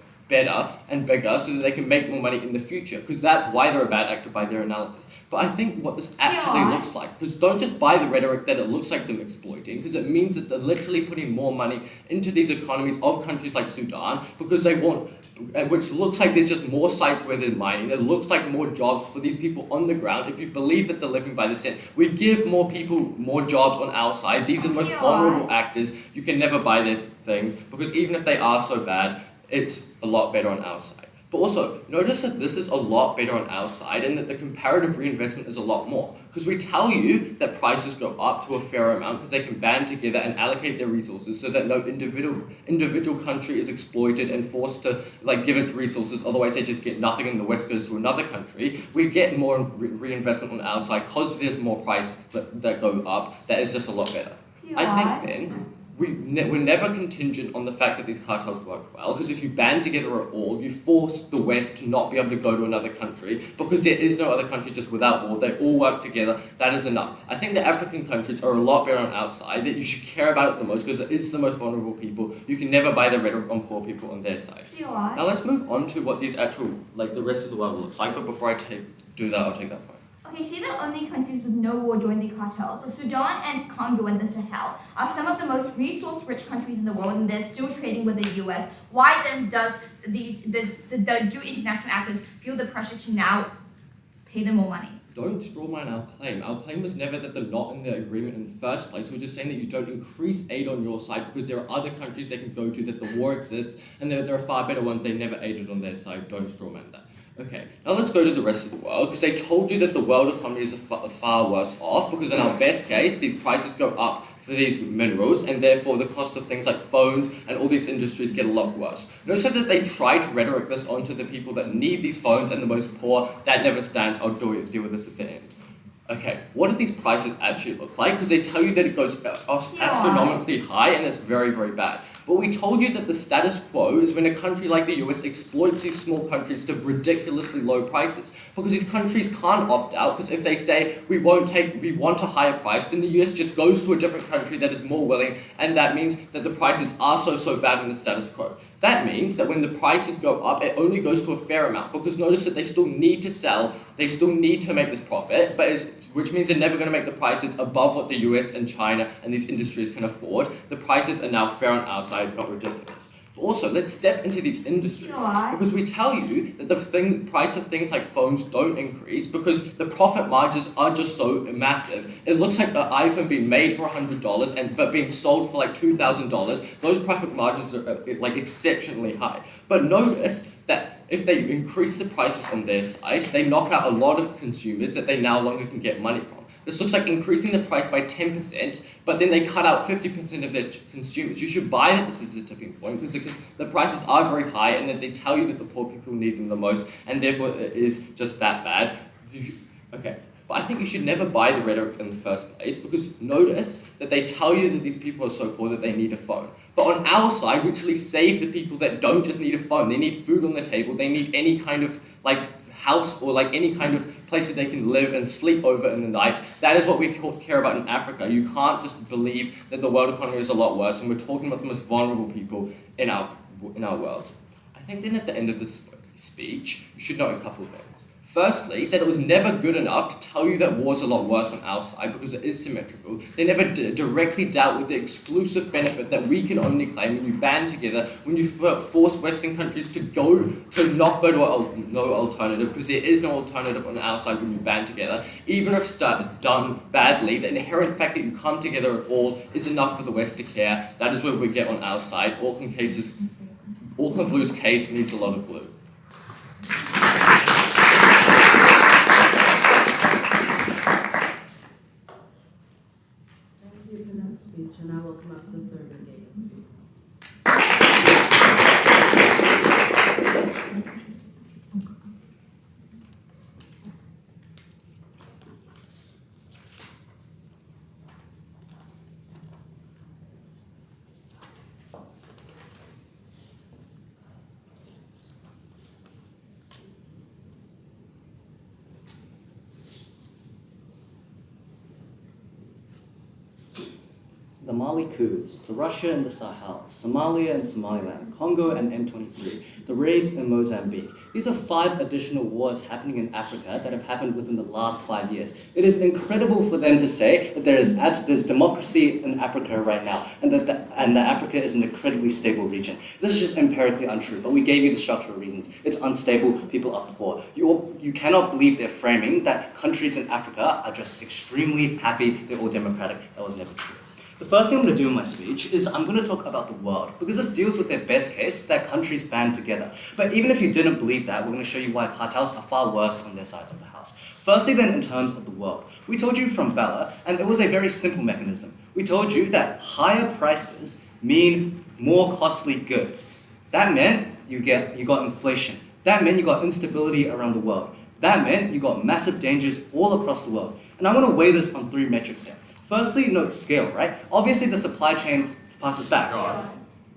and bigger, so that they can make more money in the future, because that's why they're a bad actor by their analysis. But I think what this actually looks like, because don't just buy the rhetoric that it looks like them exploiting, because it means that they're literally putting more money into these economies of countries like Sudan, because they want, which looks like there's just more sites where they're mining, it looks like more jobs for these people on the ground. If you believe that they're living by the cent, we give more people more jobs on our side. These are the most vulnerable actors. You can never buy their things, because even if they are so bad, it's a lot better on our side. But also, notice that this is a lot better on our side, and that the comparative reinvestment is a lot more. Because we tell you that prices go up to a fair amount, because they can band together and allocate their resources, so that no individual country is exploited and forced to give its resources, otherwise they just get nothing and the West goes to another country. We get more reinvestment on our side, because there's more price that go up, that is just a lot better. I think then, we're never contingent on the fact that these cartels work well, because if you band together at all, you force the West to not be able to go to another country, because there is no other country just without war. They all work together. That is enough. I think the African countries are a lot better on our side, that you should care about it the most, because it is the most vulnerable people. You can never buy the rhetoric on poor people on their side. Now let's move on to what these actual, the rest of the world looks like, but before I do that, I'll take that point. Okay, say the only countries with no war join the cartels, but Sudan and Congo and the Sahel are some of the most resource-rich countries in the world, and they're still trading with the U.S. Why then do international actors feel the pressure to now pay them more money? Don't strawman our claim. Our claim was never that they're not in the agreement in the first place. We're just saying that you don't increase aid on your side, because there are other countries they can go to that the war exists, and there are far better ones they never aided on their side. Don't strawman that. Okay, now let's go to the rest of the world, because they told you that the world economy is far worse off, because in our best case, these prices go up for these minerals, and therefore the cost of things like phones and all these industries get a lot worse. Notice that they try to rhetoric this onto the people that need these phones and the most poor. That never stands. I'll deal with this at the end. Okay, what do these prices actually look like? Because they tell you that it goes astronomically high, and it's very, very bad. But we told you that the status quo is when a country like the US exploits these small countries to ridiculously low prices. Because these countries can't opt out, because if they say, we want a higher price, then the US just goes to a different country that is more willing, and that means that the prices are so bad in the status quo. That means that when the prices go up, it only goes to a fair amount, because notice that they still need to sell, they still need to make this profit, which means they're never going to make the prices above what the US and China and these industries can afford. The prices are now fair on our side, not ridiculous. But also, let's step into these industries, because we tell you that the price of things like phones don't increase, because the profit margins are just so massive. It looks like an iPhone being made for $100 but being sold for $2,000. Those profit margins are exceptionally high. But notice that if they increase the prices on their side, they knock out a lot of consumers that they no longer can get money from. This looks like increasing the price by 10%, but then they cut out 50% of their consumers. You should buy that this is a tipping point, because the prices are very high, and that they tell you that the poor people need them the most, and therefore it is just that bad. Okay, but I think you should never buy the rhetoric in the first place, because notice that they tell you that these people are so poor that they need a phone. But on our side, we actually save the people that don't just need a phone. They need food on the table. They need any kind of house or like any kind of place that they can live and sleep over in the night. That is what we care about in Africa. You can't just believe that the world economy is a lot worse when we're talking about the most vulnerable people in our world. I think then at the end of this speech, you should note a couple of things. Firstly, that it was never good enough to tell you that war's a lot worse on our side because it is symmetrical. They never directly dealt with the exclusive benefit that we can only claim when you band together, when you force Western countries to not go to no alternative, because there is no alternative on our side when you band together. Even if done badly, the inherent fact that you come together at all is enough for the West to care. That is where we get on our side. AucklandBlue's case needs a lot of blue. Thank you for that speech, and I will come up with the third engagement speaker. The Mali coups, the Russia and the Sahel, Somalia and Somaliland, Congo and M23, the raids in Mozambique. These are 5 additional wars happening in Africa that have happened within the last 5 years. It is incredible for them to say that there's democracy in Africa right now and that Africa is an incredibly stable region. This is just empirically untrue, but we gave you the structural reasons. It's unstable, people are poor. You cannot believe their framing that countries in Africa are just extremely happy, they're all democratic. That was never true. The first thing I'm going to do in my speech is I'm going to talk about the world, because this deals with their best case that countries band together. But even if you didn't believe that, we're going to show you why cartels are far worse on their side of the house. Firstly then, in terms of the world, we told you from Bella, and it was a very simple mechanism. We told you that higher prices mean more costly goods. That meant you got inflation. That meant you got instability around the world. That meant you got massive dangers all across the world. And I want to weigh this on 3 metrics here. Firstly, note scale, right? Obviously, the supply chain passes back.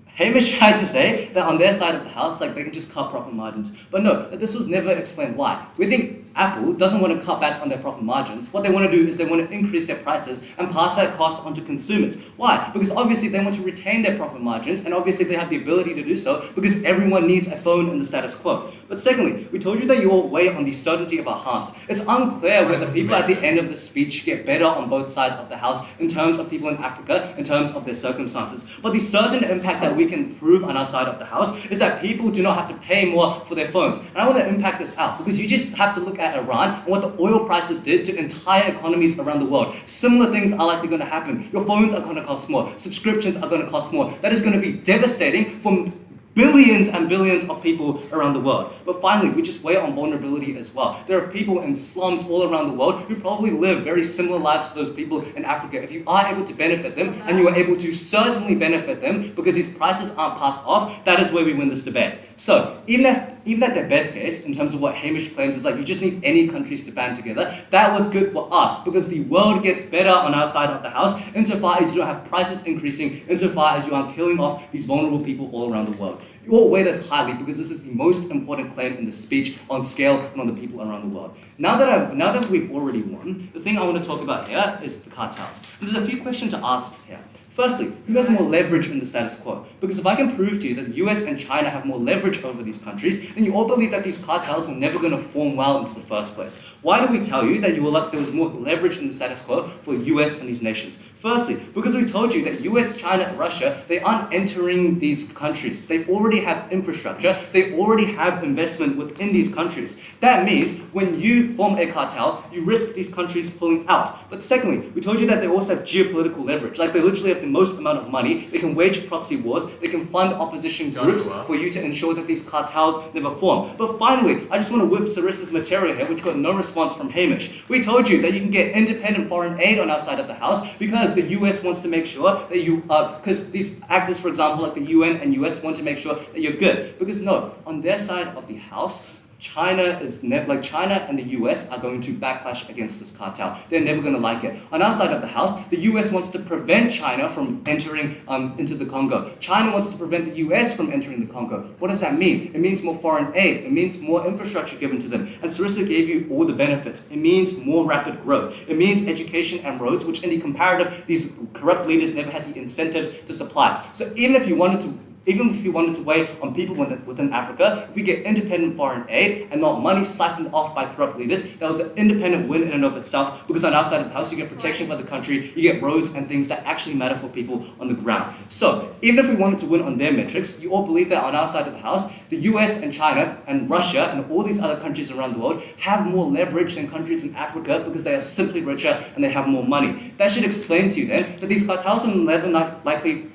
Hamish tries to say that on their side of the house, like they can just cut profit margins. But no, that this was never explained why. We think Apple doesn't want to cut back on their profit margins. What they want to do is they want to increase their prices and pass that cost onto consumers. Why? Because obviously they want to retain their profit margins, and obviously they have the ability to do so because everyone needs a phone in the status quo. But secondly, we told you that you all weigh on the certainty of our harms. It's unclear whether people at the end of the speech get better on both sides of the house in terms of people in Africa, in terms of their circumstances. But the certain impact that we can prove on our side of the house is that people do not have to pay more for their phones. And I want to impact this out because you just have to look at Iran and what the oil prices did to entire economies around the world. Similar things are likely going to happen. Your phones are going to cost more. Subscriptions are going to cost more. That is going to be devastating for billions and billions of people around the world. But finally, we just weigh on vulnerability as well. There are people in slums all around the world who probably live very similar lives to those people in Africa. If you are able to benefit them, and you are able to certainly benefit them because these prices aren't passed off, that is where we win this debate. So, even at their best case, in terms of what Hamish claims is like you just need any countries to band together, that was good for us because the world gets better on our side of the house insofar as you don't have prices increasing, insofar as you are killing off these vulnerable people all around the world. You all weigh this highly because this is the most important claim in the speech on scale and on the people around the world. Now that we've already won, the thing I want to talk about here is the cartels. And there's a few questions to ask here. Firstly, who has more leverage in the status quo? Because if I can prove to you that the US and China have more leverage over these countries, then you all believe that these cartels were never going to form well into the first place. Why do we tell you that there was more leverage in the status quo for the US and these nations? Firstly, because we told you that US, China, and Russia, they aren't entering these countries. They already have infrastructure. They already have investment within these countries. That means when you form a cartel, you risk these countries pulling out. But secondly, we told you that they also have geopolitical leverage. Like they literally have the most amount of money. They can wage proxy wars. They can fund opposition groups for you to ensure that these cartels never form. But finally, I just want to whip Sarissa's material here, which got no response from Hamish. We told you that you can get independent foreign aid on our side of the house because the US wants to make sure that you, because these actors, for example, like the UN and US want to make sure that you're good. Because no, on their side of the house, China and the US are going to backlash against this cartel. They're never going to like it. On our side of the house, the US wants to prevent China from entering into the Congo. China wants to prevent the US from entering the Congo. What does that mean? It means more foreign aid. It means more infrastructure given to them. And Syriza gave you all the benefits. It means more rapid growth. It means education and roads, which in the comparative, these corrupt leaders never had the incentives to supply. So even if you wanted to weigh on people within Africa, if we get independent foreign aid and not money siphoned off by corrupt leaders, that was an independent win in and of itself, because on our side of the house, you get protection for the country, you get roads and things that actually matter for people on the ground. So even if we wanted to win on their metrics, you all believe that on our side of the house, the US and China and Russia and all these other countries around the world have more leverage than countries in Africa because they are simply richer and they have more money. That should explain to you then that these cartels are never likely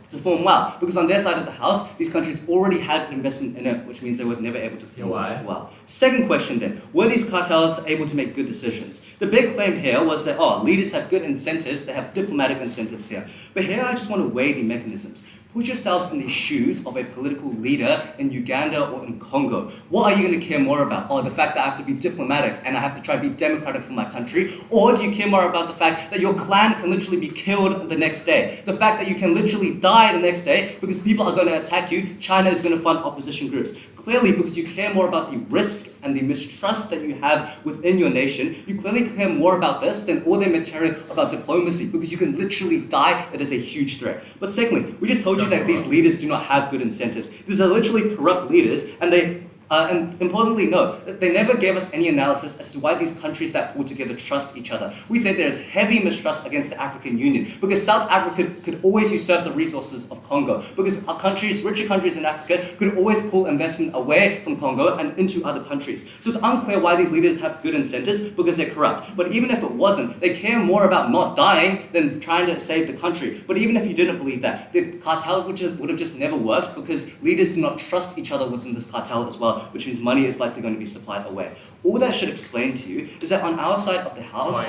to form well, because on their side of the house, these countries already had investment in it, which means they were never able to form well. Second question then, were these cartels able to make good decisions? The big claim here was that, leaders have good incentives, they have diplomatic incentives here. But here I just want to weigh the mechanisms. Put yourselves in the shoes of a political leader in Uganda or in Congo. What are you going to care more about? The fact that I have to be diplomatic and I have to try to be democratic for my country? Or do you care more about the fact that your clan can literally be killed the next day? The fact that you can literally die the next day because people are going to attack you, China is going to fund opposition groups. Clearly, because you care more about the risk and the mistrust that you have within your nation, you clearly care more about this than all their material about diplomacy, because you can literally die. It is a huge threat. But secondly, we just told you that these leaders do not have good incentives. These are literally corrupt leaders, and importantly, no, they never gave us any analysis as to why these countries that pull together trust each other. We say there is heavy mistrust against the African Union because South Africa could always usurp the resources of Congo, because our countries, richer countries in Africa, could always pull investment away from Congo and into other countries. So it's unclear why these leaders have good incentives, because they're corrupt. But even if it wasn't, they care more about not dying than trying to save the country. But even if you didn't believe that, the cartel would have just never worked, because leaders do not trust each other within this cartel as well, which means money is likely going to be supplied away. All that should explain to you is that on our side of the house,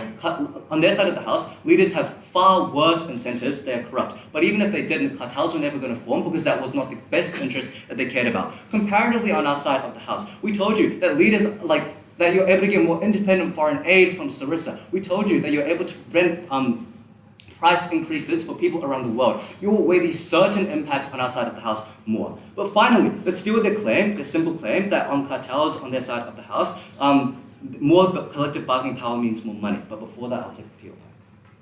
on their side of the house, leaders have far worse incentives. They are corrupt. But even if they didn't, cartels were never going to form, because that was not the best interest that they cared about. Comparatively, on our side of the house, we told you that leaders that you're able to get more independent foreign aid from Syriza. We told you that you're able to prevent price increases for people around the world. You will weigh these certain impacts on our side of the house more. But finally, let's deal with the simple claim that on cartels on their side of the house, more collective bargaining power means more money. But before that, I'll take the appeal.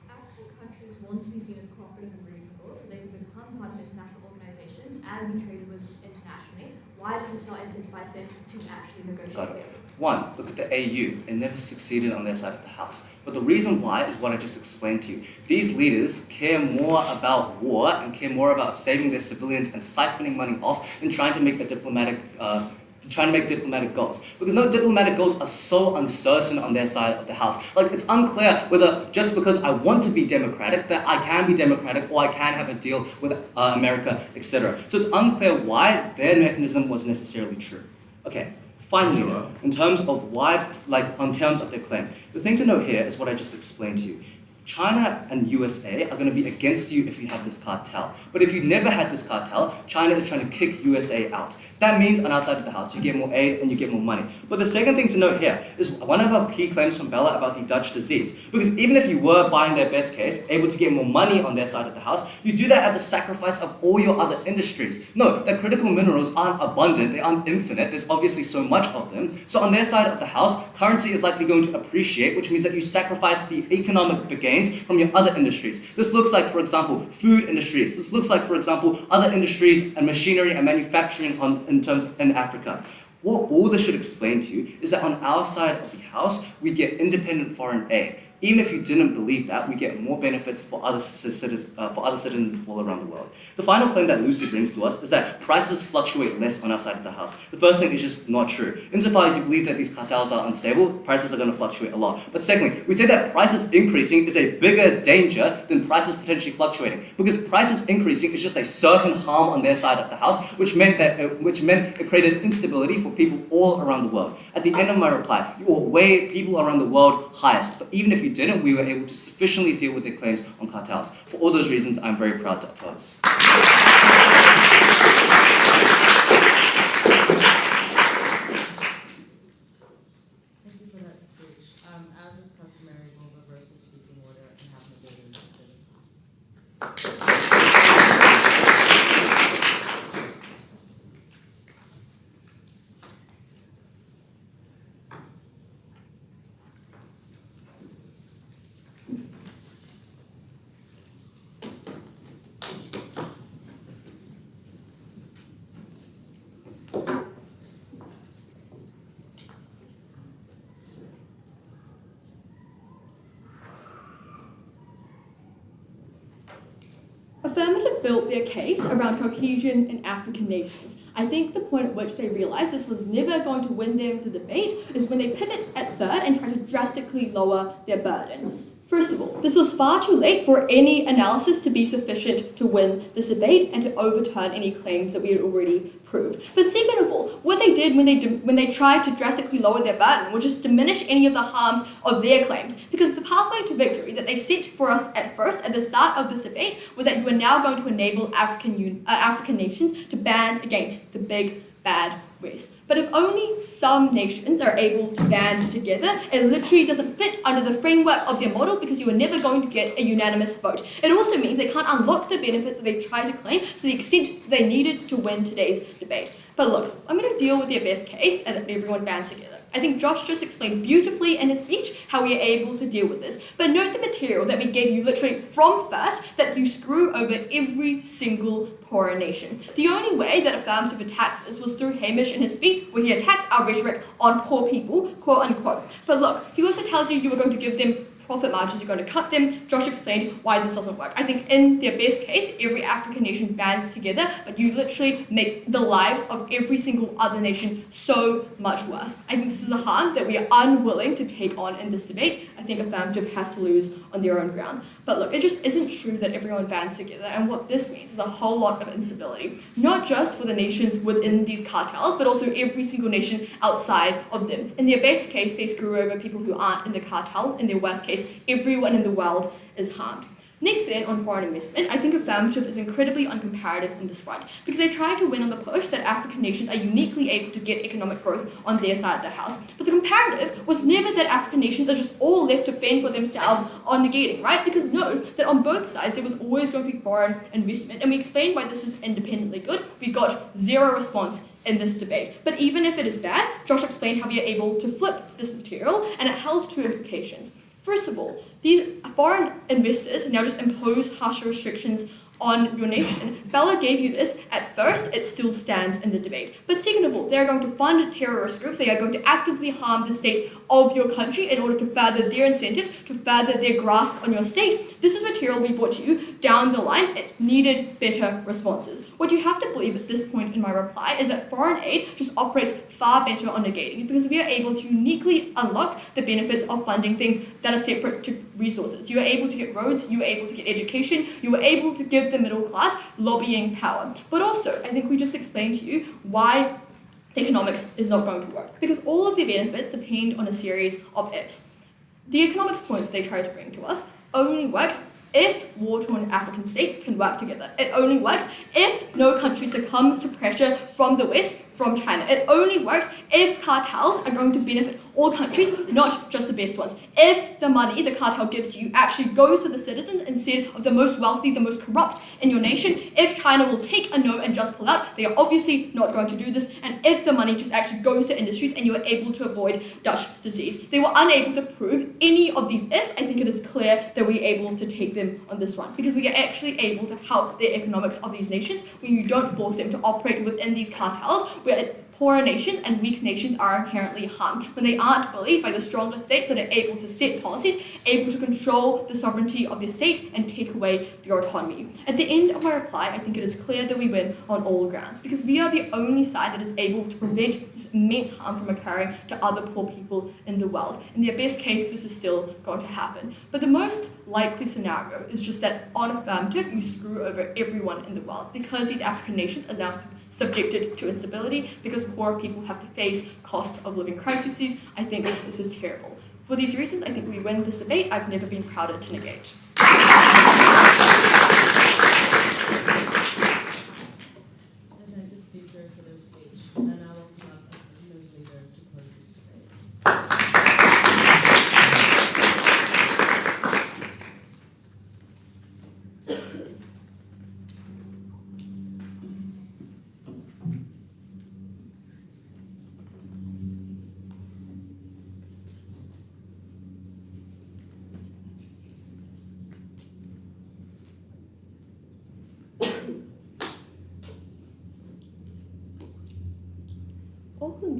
Actual countries want to be seen as cooperative and reasonable, so they can become part of international organizations and be traded with internationally. Why does this not incentivize them to actually negotiate? One, look at the AU. It never succeeded on their side of the house. But the reason why is what I just explained to you. These leaders care more about war and care more about saving their civilians and siphoning money off and trying to make diplomatic goals. Because no, diplomatic goals are so uncertain on their side of the house. It's unclear whether just because I want to be democratic, that I can be democratic, or I can have a deal with America, etc. So it's unclear why their mechanism was necessarily true. Okay. Finally, in terms of their claim, the thing to know here is what I just explained to you. China and USA are going to be against you if you have this cartel. But if you never had this cartel, China is trying to kick USA out. That means on our side of the house, you get more aid and you get more money. But the second thing to note here is one of our key claims from Bella about the Dutch disease. Because even if you were, buying their best case, able to get more money on their side of the house, you do that at the sacrifice of all your other industries. No, the critical minerals aren't abundant, they aren't infinite, there's obviously so much of them. So on their side of the house, currency is likely going to appreciate, which means that you sacrifice the economic gains from your other industries. This looks like, for example, food industries. This looks like, for example, other industries and machinery and manufacturing in Africa. What all this should explain to you is that on our side of the house, we get independent foreign aid. Even if you didn't believe that, we get more benefits for other citizens all around the world. The final claim that Lucy brings to us is that prices fluctuate less on our side of the house. The first thing is just not true. Insofar as you believe that these cartels are unstable, prices are going to fluctuate a lot. But secondly, we say that prices increasing is a bigger danger than prices potentially fluctuating, because prices increasing is just a certain harm on their side of the house, which meant it created instability for people all around the world. At the end of my reply, you will weigh people around the world highest. But even if you didn't, we were able to sufficiently deal with their claims on cartels. For all those reasons, I'm very proud to oppose. Affirmative built their case around cohesion in African nations. I think the point at which they realised this was never going to win them the debate is when they pivot at third and try to drastically lower their burden. First of all, this was far too late for any analysis to be sufficient to win this debate and to overturn any claims that we had already proved. But second of all, what they did when they tried to drastically lower their burden was just diminish any of the harms of their claims, because the pathway to victory that they set for us at first, at the start of this debate, was that you are now going to enable African nations to band against the big bad West. But if only some nations are able to band together, it literally doesn't fit under the framework of their model, because you are never going to get a unanimous vote. It also means they can't unlock the benefits that they try to claim to the extent that they needed to win today's debate. But look, I'm going to deal with their best case and that everyone bands together. I think Josh just explained beautifully in his speech how we are able to deal with this. But note the material that we gave you literally from first, that you screw over every single poorer nation. The only way that Affirmative attacks this was through Hamish in his speech, where he attacks our rhetoric on poor people, quote unquote. But look, he also tells you are going to give them profit margins, you're going to cut them. Josh explained why this doesn't work. I think in their best case, every African nation bands together, but you literally make the lives of every single other nation so much worse. I think this is a harm that we are unwilling to take on in this debate. I think Affirmative has to lose on their own ground. But look, it just isn't true that everyone bands together, and what this means is a whole lot of instability, not just for the nations within these cartels, but also every single nation outside of them. In their best case, they screw over people who aren't in the cartel. In their worst case, everyone in the world is harmed. Next then, on foreign investment, I think Affirmative is incredibly uncomparative in this front, because they try to win on the push that African nations are uniquely able to get economic growth on their side of the house. But the comparative was never that African nations are just all left to fend for themselves on negating, right? Because note that on both sides there was always going to be foreign investment, and we explained why this is independently good. We got zero response in this debate. But even if it is bad, Josh explained how we are able to flip this material, and it held two implications. First of all, these foreign investors now just impose harsher restrictions on your nation. Bella gave you this. At first, it still stands in the debate. But second of all, they are going to fund terrorist groups. They are going to actively harm the state of your country in order to further their incentives, to further their grasp on your state. This is material we brought to you down the line. It needed better responses. What you have to believe at this point in my reply is that foreign aid just operates far better on negating, because we are able to uniquely unlock the benefits of funding things that are separate to resources. You are able to get roads, you are able to get education, you are able to give the middle class lobbying power. But also, I think we just explained to you why the economics is not going to work, because all of the benefits depend on a series of ifs. The economics point that they try to bring to us only works if war-torn African states can work together. It only works if no country succumbs to pressure from the West, from China. It only works if cartels are going to benefit all countries, not just the best ones. If the money the cartel gives you actually goes to the citizens instead of the most wealthy, the most corrupt in your nation, if China will take a note and just pull out, they are obviously not going to do this, and if the money just actually goes to industries and you are able to avoid Dutch disease. They were unable to prove any of these ifs. I think it is clear that we're able to take them on this one, because we are actually able to help the economics of these nations when you don't force them to operate within these cartels, where poorer nations and weak nations are inherently harmed when they aren't bullied by the stronger states that are able to set policies, able to control the sovereignty of their state and take away their autonomy. At the end of my reply, I think it is clear that we win on all grounds, because we are the only side that is able to prevent this immense harm from occurring to other poor people in the world. In their best case, this is still going to happen. But the most likely scenario is just that on Affirmative, you screw over everyone in the world, because these African nations are now subjected to instability, because poor people have to face cost of living crises. I think this is terrible. For these reasons, I think we win this debate. I've never been prouder to negate. And thank the speaker for their speech. And now we'll come up with the leader to close this debate.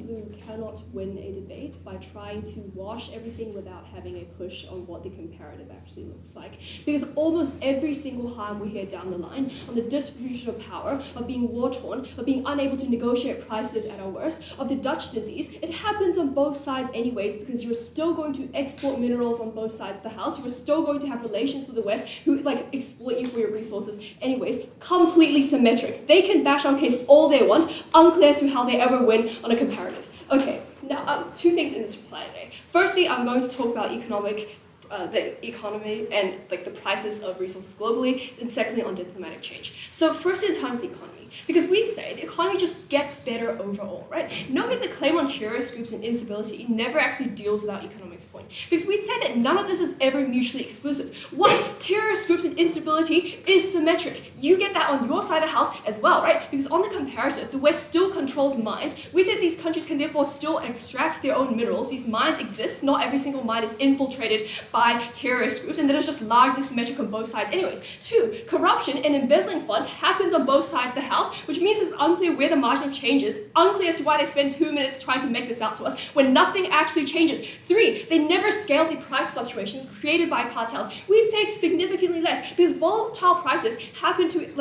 AucklandBlue cannot win a debate by trying to wash everything without having a push on what the comparative actually looks like. Because almost every single harm we hear down the line on the distribution of power, of being war-torn, of being unable to negotiate prices at our worst, of the Dutch disease, it happens on both sides anyways, because you're still going to export minerals on both sides of the house. You're still going to have relations with the West who exploit you for your resources anyways. Completely symmetric. They can bash our case all they want, unclear as to how they ever win on a comparative. Okay, now two things in this reply today. Firstly, I'm going to talk about the economy and the prices of resources globally, and secondly on diplomatic change. So first in terms of the economy, because we say the economy just gets better overall, right? Noting the claim on terrorist groups and instability never actually deals with our economics point, because we'd say that none of this is ever mutually exclusive. One, terrorist groups and instability is symmetric. You get that on your side of the house as well, right? Because on the comparative, the West still controls mines. We say these countries can therefore still extract their own minerals. These mines exist. Not every single mine is infiltrated by terrorist groups, and that is just largely symmetric on both sides anyways. Two, corruption and embezzling funds happens on both sides of the house, which means it's unclear where the margin of change is, unclear as to why they spend 2 minutes trying to make this out to us when nothing actually changes. Three, they never scale the price fluctuations created by cartels. We'd say it's significantly less, because volatile prices happen to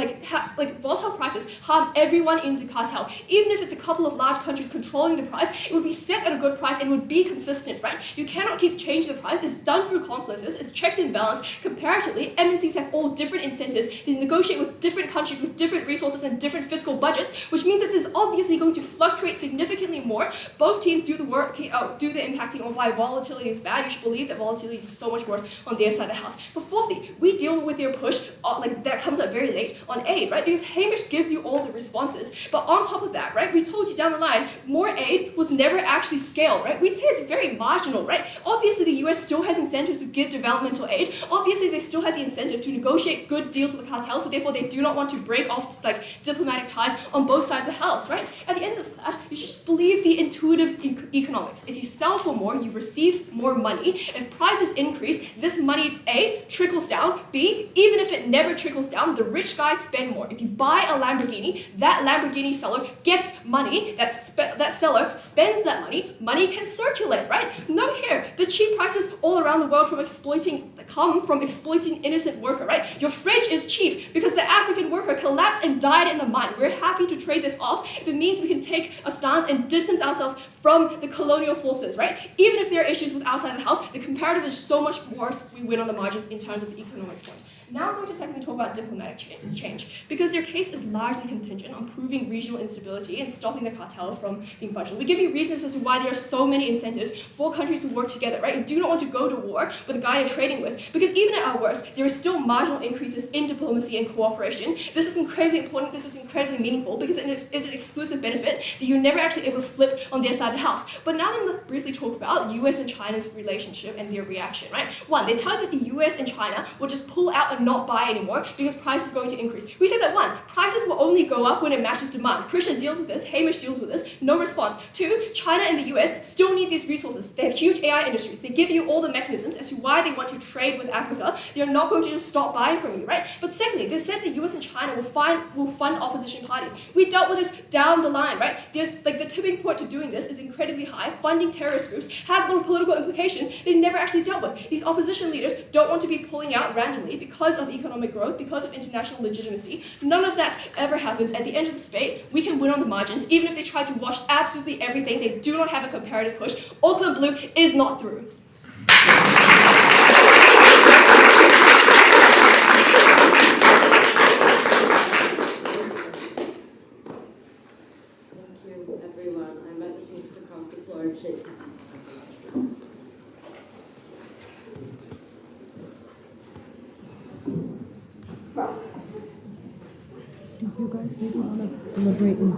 volatile prices harm everyone in the cartel. Even if it's a couple of large countries controlling the price, it would be set at a good price and would be consistent, right? You cannot keep changing the price. It's done through confluences. It's checked and balanced. Comparatively, MNCs have all different incentives. They negotiate with different countries with different resources and different fiscal budgets, which means that this is obviously going to fluctuate significantly more. Both teams do the work, do the impacting on why volatility is bad. You should believe that volatility is so much worse on their side of the house. But fourthly, we deal with their push, that comes up very late on aid, right? Because Hamish gives you all the responses. But on top of that, right, we told you down the line, more aid was never actually scaled, right? We'd say it's very marginal, right? Obviously, the US still has incentives to give developmental aid. Obviously, they still have the incentive to negotiate good deals with the cartel, so therefore they do not want to break off diplomatic ties on both sides of the house, right? At the end of this class, you should just believe the intuitive economics. If you sell for more, you receive more money. If prices increase, this money, A, trickles down. B, even if it never trickles down, the rich guys spend more. If you buy a Lamborghini, that Lamborghini seller gets money. That seller spends that money. Money can circulate, right? Note here, the cheap prices all around the world come from exploiting innocent worker, right? Your fridge is cheap because the African worker collapsed and died in the mine. We're happy to trade this off if it means we can take a stance and distance ourselves from the colonial forces, right? Even if there are issues with outside the house, the comparative is so much worse. We win on the margins in terms of the economics point. Now I'm going to secondly talk about diplomatic change, because their case is largely contingent on proving regional instability and stopping the cartel from being functional. We give you reasons as to why there are so many incentives for countries to work together, right? You do not want to go to war with the guy you're trading with, because even at our worst, there is still marginal increases in diplomacy and cooperation. This is incredibly important, this is incredibly meaningful, because it is an exclusive benefit that you're never actually able to flip on their side of the house. But now then, let's briefly talk about US and China's relationship and their reaction, right? One, they tell you that the US and China will just pull out and not buy anymore because price is going to increase. We say that one, prices will only go up when it matches demand. Christian deals with this, Hamish deals with this, no response. Two, China and the US still need these resources. They have huge AI industries. They give you all the mechanisms as to why they want to trade with Africa. They're not going to just stop buying from you, right? But secondly, they said the US and China will fund opposition parties. We dealt with this down the line, right? There's the tipping point to doing this is incredibly high. Funding terrorist groups has little political implications they never actually dealt with. These opposition leaders don't want to be pulling out randomly because of economic growth, because of international legitimacy. None of that ever happens. At the end of the debate, we can win on the margins. Even if they try to wash absolutely everything, they do not have a comparative push. AucklandBlue is not through. Thank you, everyone. I invite the teams to cross the floor and shake hands. You guys maybe want to deliberate in